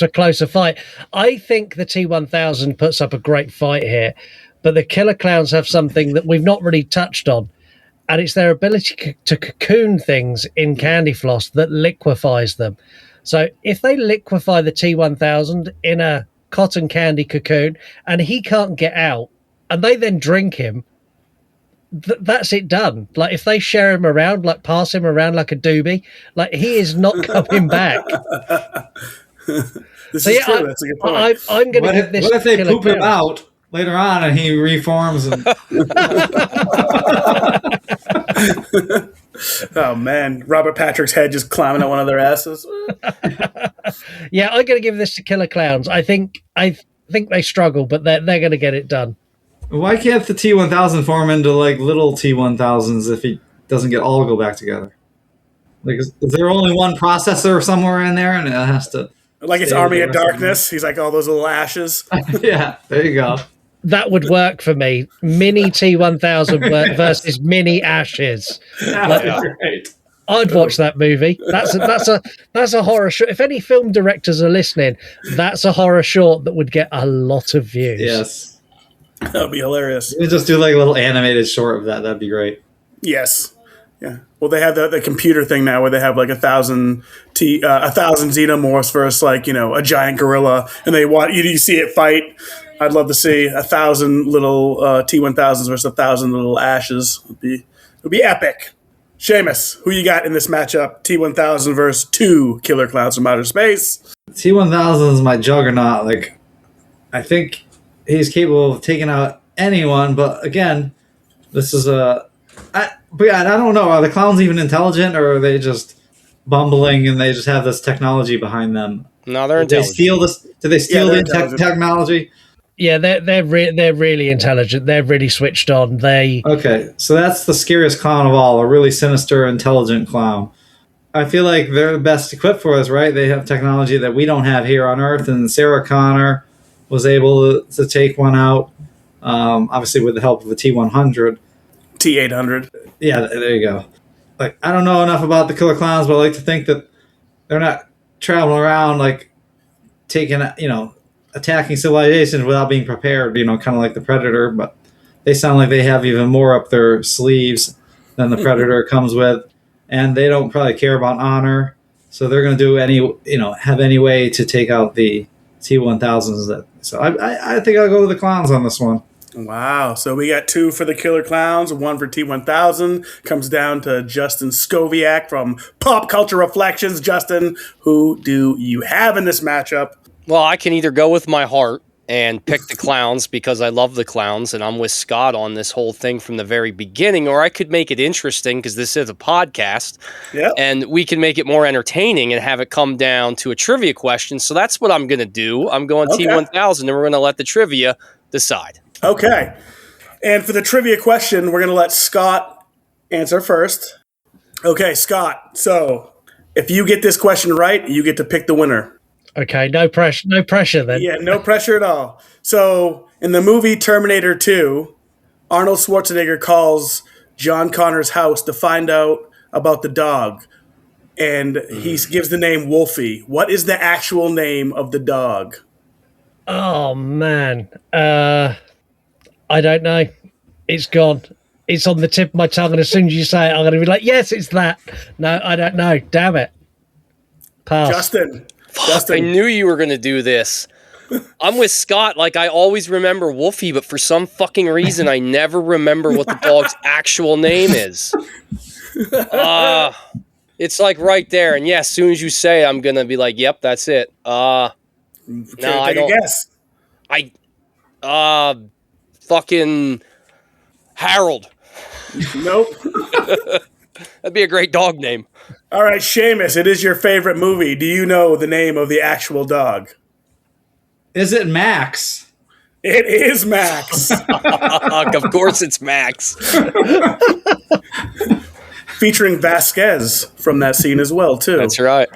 a closer fight. I think the T-1000 puts up a great fight here, but the Killer Clowns have something that we've not really touched on. And it's their ability to cocoon things in candy floss that liquefies them. So if they liquefy the T-1000 in a cotton candy cocoon and he can't get out, and they then drink him, that's it done. Like if they share him around, like pass him around like a doobie, like he is not coming back.
This is true. That's a good point.
I'm going to give this.
What if they
Killer
poop him
Clowns.
out later on and he reforms? And
Oh, man. Robert Patrick's head just climbing at one of their asses.
Yeah, I'm going to give this to Killer Clowns. I think they struggle, but they're going to get it done.
why can't the T-1000 form into like little T-1000s if he doesn't get all go back together? Like, is there only one processor somewhere in there, and it has to?
Like it's Army of Darkness. He's like all those little ashes.
Yeah, there you go.
That would work for me. Mini T-1000 versus Mini Ashes.
Great.
I'd watch that movie. That's a horror short. If any film directors are listening, that's a horror short that would get a lot of views.
Yes.
That would be hilarious.
You just do like a little animated short of that. That'd be great.
Yes. Yeah. Well, they have the computer thing now where they have like 1,000 xenomorphs versus like, you know, a giant gorilla, and they want you see it fight. I'd love to see 1,000 little T-1000s versus 1,000 little ashes. It would be epic. Seamus, who you got in this matchup? T-1000 versus 2 killer clowns from outer space.
T-1000 is my juggernaut. Like, I think he's capable of taking out anyone, but again, this is I don't know. Are the clowns even intelligent, or are they just bumbling and they just have this technology behind them?
No, they're
Did they
intelligent.
steal this? Did they steal
they're
the
intelligent.
technology?
Yeah, they're really intelligent. They're really switched on. They
Okay, so that's the scariest clown of all, a really sinister, intelligent clown. I feel like they're the best equipped for us, right? They have technology that we don't have here on Earth, and Sarah Connor was able to take one out, obviously with the help of a T-100.
T-800.
Yeah, there you go. Like, I don't know enough about the killer clowns, but I like to think that they're not traveling around, like, taking, attacking civilizations without being prepared, kind of like the Predator, but they sound like they have even more up their sleeves than the Predator comes with, and they don't probably care about honor, so they're going to do have any way to take out the T-1000s. So I think I'll go with the clowns on this one.
Wow. So we got 2 for the killer clowns, 1 for T-1000. Comes down to Justin Skoviak from Pop Culture Reflections. Justin, who do you have in this matchup?
Well, I can either go with my heart and pick the clowns because I love the clowns and I'm with Scott on this whole thing from the very beginning, or I could make it interesting because this is a podcast, and we can make it more entertaining and have it come down to a trivia question. So that's what I'm going to do. I'm going T-1000, and we're going to let the trivia decide.
Okay. And for the trivia question, we're going to let Scott answer first. Okay, Scott. So if you get this question right, you get to pick the winner.
okay. No pressure then.
Yeah, no pressure at all. So in the movie Terminator 2, Arnold Schwarzenegger calls John Connor's house to find out about the dog. And he gives the name Wolfie. What is the actual name of the dog?
Oh man. I don't know. It's gone. It's on the tip of my tongue, and as soon as you say it, I'm going to be like, yes, it's that. No, I don't know. Damn it. Pass.
Justin.
I knew you were going to do this. I'm with Scott. Like, I always remember Wolfie, but for some fucking reason, I never remember what the dog's actual name is. It's like right there. And yeah, as soon as you say it, I'm going to be like, yep, that's it.
Okay,
no, I
take
don't.
a guess.
Fucking Harold.
Nope.
That'd be a great dog name.
All right, Seamus, it is your favorite movie. Do you know the name of the actual dog?
Is it Max?
It is Max.
Of course it's Max.
Featuring Vasquez from that scene as well, too.
That's right.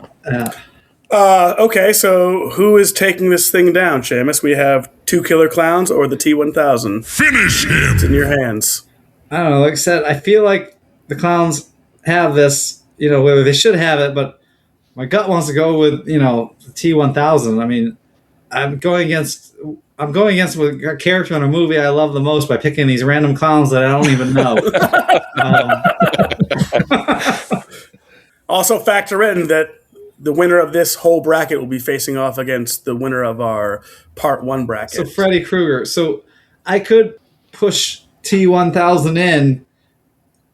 Okay, so who is taking this thing down, Seamus? We have 2 killer clowns or the T-1000.
Finish him!
It's in your hands.
I don't know. Like I said, I feel like the clowns have this, whether they should have it, but my gut wants to go with, the T-1000. I mean, I'm going against a character in a movie I love the most by picking these random clowns that I don't even know.
Also factor in that the winner of this whole bracket will be facing off against the winner of our part 1 bracket.
So Freddy Krueger. So I could push T-1000 in,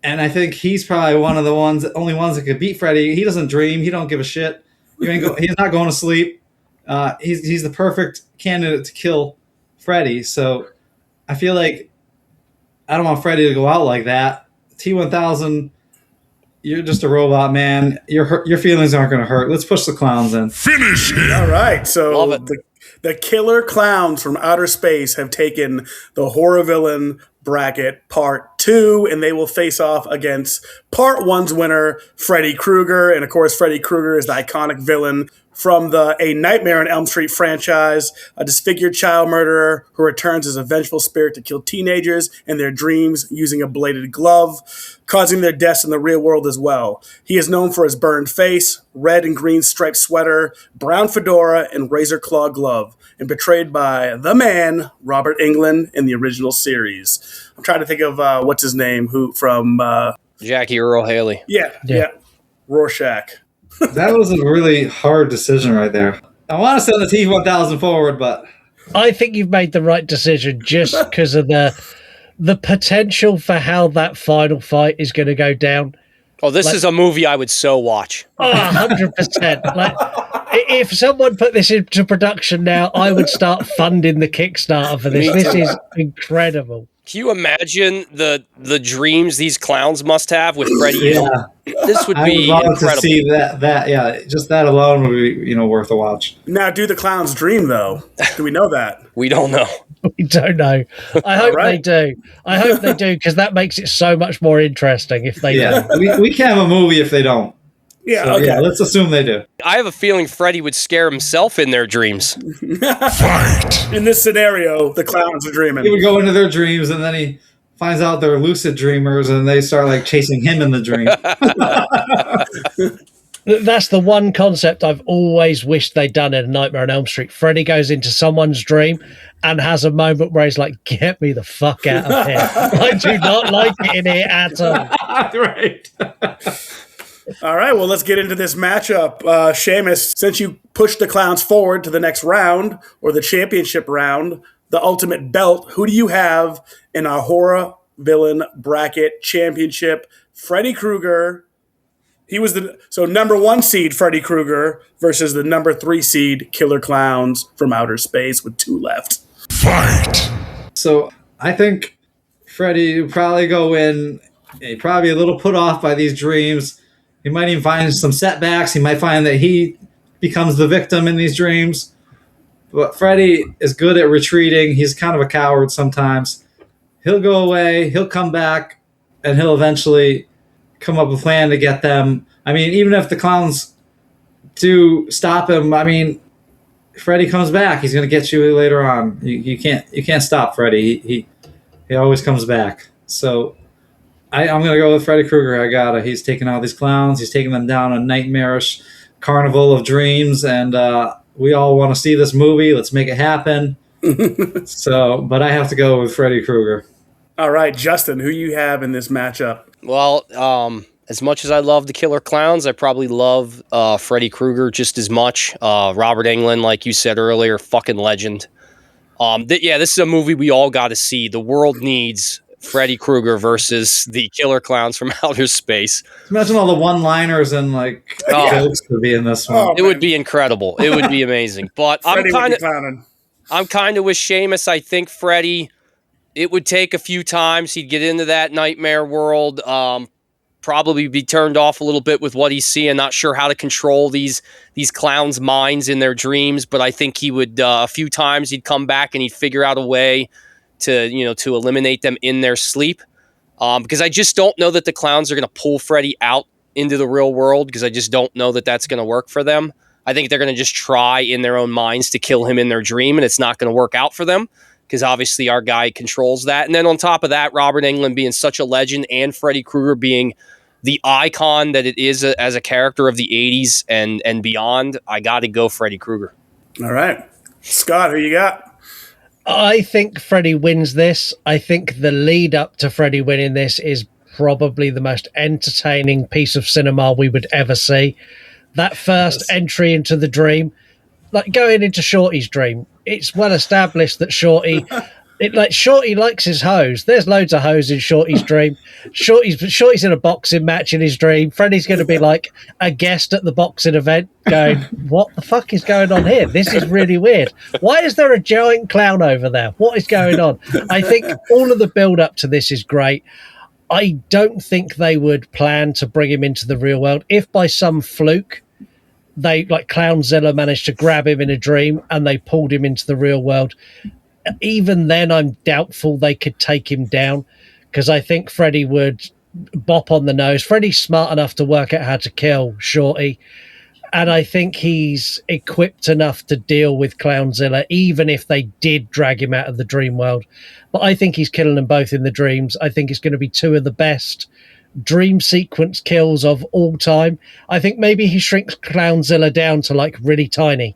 and I think he's probably one of the only ones that could beat Freddy. He doesn't dream. He don't give a shit. He's not going to sleep. He's the perfect candidate to kill Freddy. So I feel like I don't want Freddy to go out like that. T-1000, you're just a robot, man. Your feelings aren't going to hurt. Let's push the clowns in.
Finish him!
All right, so
Love it.
the killer clowns from outer space have taken the horror villain bracket part 2, and they will face off against part 1's winner, Freddy Krueger. And of course, Freddy Krueger is the iconic villain from the A Nightmare on Elm Street franchise, a disfigured child murderer who returns as a vengeful spirit to kill teenagers in their dreams using a bladed glove, causing their deaths in the real world as well. He is known for his burned face, red and green striped sweater, brown fedora, and razor claw glove, and portrayed by the man, Robert Englund, in the original series. I'm trying to think of what's his name, who from...
Jackie Earl Haley.
Yeah. Rorschach.
That was a really hard decision right there. I want to send the T-1000 forward, but
I think you've made the right decision just because of the potential for how that final fight is going to go down.
Oh, this is a movie I would so watch.
Oh, 100%. Like, if someone put this into production now, I would start funding the Kickstarter for this. This is incredible.
Can you imagine the dreams these clowns must have with Freddy?
Yeah.
This would be
I would love
incredible.
to see that. Yeah, just that alone would be worth a watch.
Now, do the clowns dream though? Do we know that?
We don't know.
We don't know. I hope they do. I hope they do, because that makes it so much more interesting if they do.
we can't have a movie if they don't.
Yeah,
So,
okay.
yeah, let's assume they do.
I have a feeling Freddy would scare himself in their dreams.
Fight!
In this scenario, the clowns are dreaming.
He would go into their dreams, and then he finds out they're lucid dreamers, and they start like chasing him in the dream.
That's the one concept I've always wished they'd done in A Nightmare on Elm Street. Freddy goes into someone's dream and has a moment where he's like, get me the fuck out of here. I do not like it in here at all.
Right.
All right, well, let's get into this matchup. Seamus, since you pushed the clowns forward to the next round, or the championship round, the ultimate belt, who do you have in our horror villain bracket championship? Freddy Krueger. He was so number 1 seed Freddy Krueger versus the number 3 seed Killer Clowns from Outer Space with 2 left.
Fight!
So I think Freddy would probably go in. He'd probably be a little put off by these dreams. He might even find some setbacks. He might find that he becomes the victim in these dreams. But Freddy is good at retreating. He's kind of a coward sometimes. He'll go away. He'll come back, and he'll eventually come up with a plan to get them. I mean, even if the clowns do stop him, I mean, Freddy comes back. He's going to get you later on. You can't stop Freddy. He always comes back. So I'm going to go with Freddy Krueger. He's taking all these clowns. He's taking them down a nightmarish carnival of dreams, and we all want to see this movie. Let's make it happen. But I have to go with Freddy Krueger.
All right, Justin, who you have in this matchup?
Well, as much as I love the Killer Clowns, I probably love Freddy Krueger just as much. Robert Englund, like you said earlier, fucking legend. This is a movie we all got to see. The world needs Freddy Krueger versus the Killer Clowns from Outer Space.
Imagine all the one-liners and jokes could be in this one.
It would be incredible. It would be amazing. But I'm kind of with Seamus. I think Freddy, it would take a few times. He'd get into that nightmare world. Probably be turned off a little bit with what he's seeing. Not sure how to control these clowns' minds in their dreams. But I think he would a few times he'd come back and he'd figure out a way to eliminate them in their sleep. Because I just don't know that the clowns are going to pull Freddy out into the real world, because I just don't know that that's going to work for them. I think they're going to just try in their own minds to kill him in their dream, and it's not going to work out for them, because obviously our guy controls that. And then on top of that, Robert Englund being such a legend, and Freddy Krueger being the icon that it is as a character of the 80s and beyond, I got to go Freddy Krueger.
All right. Scott, who you got?
I think Freddy wins this. I think the lead up to Freddy winning this is probably the most entertaining piece of cinema we would ever see. That first entry into the dream, like going into Shorty's dream, it's well established that Shorty likes his hose. There's loads of hose in Shorty's dream. Shorty's in a boxing match in his dream. Freddy's going to be like a guest at the boxing event going, what the fuck is going on here? This is really weird. Why is there a giant clown over there? What is going on? I think all of the build up to this is great. I don't think they would plan to bring him into the real world. If by some fluke they, like Clownzilla, managed to grab him in a dream and they pulled him into the real world, even then I'm doubtful they could take him down, because I think Freddy would bop on the nose. Freddy's smart enough to work out how to kill Shorty, and I think he's equipped enough to deal with Clownzilla, even if they did drag him out of the dream world. But I think he's killing them both in the dreams. I think it's going to be two of the best dream sequence kills of all time. I think maybe he shrinks Clownzilla down to like really tiny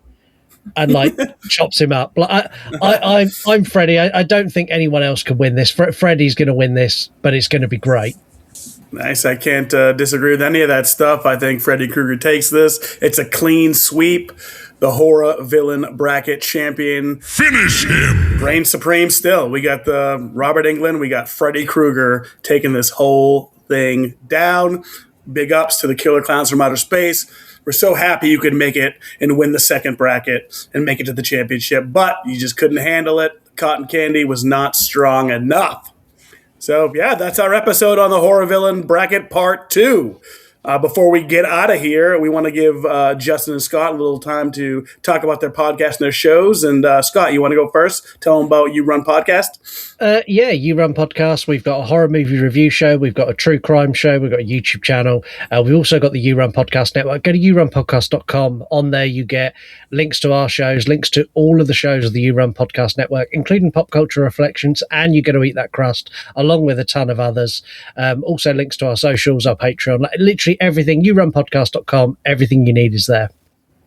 and like chops him up. Like I'm Freddy. I don't think anyone else can win this. Freddy's going to win this, but it's going to be great.
Nice. I can't disagree with any of that stuff. I think Freddy Krueger takes this. It's a clean sweep. The horror villain bracket champion.
Finish him!
Reigns supreme still. We got the Robert Englund. We got Freddy Krueger taking this whole thing down. big ups to the Killer Clowns from Outer Space. We're so happy you could make it and win the second bracket and make it to the championship, but you just couldn't handle it. Cotton Candy was not strong enough. So, yeah, that's our episode on the Horror Villain Bracket Part 2. Before we get out of here, we want to give Justin and Scott a little time to talk about their podcast and their shows. And Scott, you want to go first? Tell them about You Run Podcast.
Yeah, You Run Podcast. We've got a horror movie review show. We've got a true crime show. We've got a YouTube channel. We've also got the You Run Podcast Network. Go to yourunpodcast.com. On there, you get links to our shows, links to all of the shows of the You Run Podcast Network, including Pop Culture Reflections and You're Gonna Eat That Crust, along with a ton of others. Also, links to our socials, our Patreon, literally everything. yourunpodcast.com. Everything you need is there.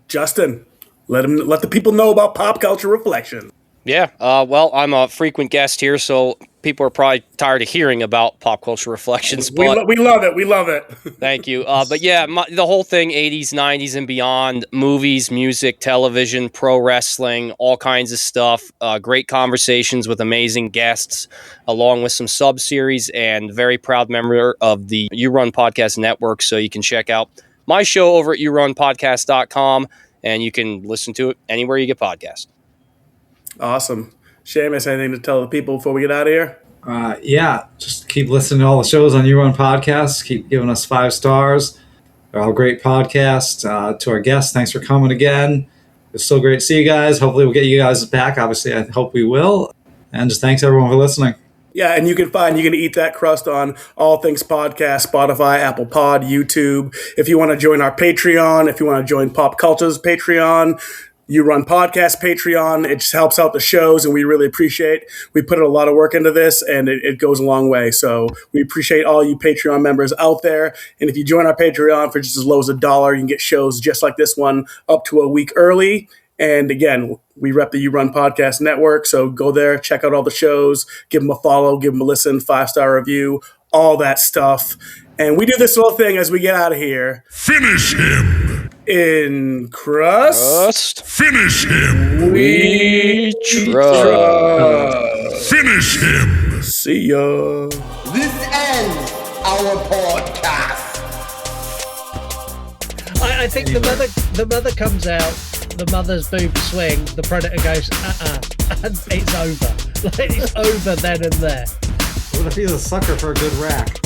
Justin, let the people know about Pop Culture Reflections.
Yeah, well, I'm a frequent guest here, so people are probably tired of hearing about Pop Culture Reflections. But
we love it. We love it.
Thank you. But yeah, the whole thing, 80s, 90s, and beyond, movies, music, television, pro wrestling, all kinds of stuff. Great conversations with amazing guests, along with some sub-series, and very proud member of the You Run Podcast Network. So you can check out my show over at yourunpodcast.com, and you can listen to it anywhere you get podcasts.
Awesome. Seamus, anything to tell the people before we get out of here?
Yeah, just keep listening to all the shows on You Run Podcasts. Keep giving us 5 stars. They're all great podcasts. To our guests, thanks for coming again. It's so great to see you guys. Hopefully we'll get you guys back. Obviously, I hope we will. And just thanks everyone for listening.
Yeah, and you can find You're Gonna Eat That Crust on all things podcast, Spotify, Apple Pod, YouTube. If you want to join our Patreon, if you want to join Pop Culture's Patreon, You Run Podcast Patreon. It just helps out the shows, and we really appreciate. We put a lot of work into this, and it goes a long way. So we appreciate all you Patreon members out there. And if you join our Patreon for just as low as $1, you can get shows just like this one up to a week early. And again, we rep the You Run Podcast Network, so go there, check out all the shows, give them a follow, give them a listen, 5-star review, all that stuff. And we do this little thing as we get out of here.
Finish him!
In Crust.
Finish him!
We trust.
Finish him!
See ya.
This ends our podcast.
I think the mother comes out, the mother's boobs swing, the predator goes, and it's over. Like, it's over then and there.
What if he's a sucker for a good rack?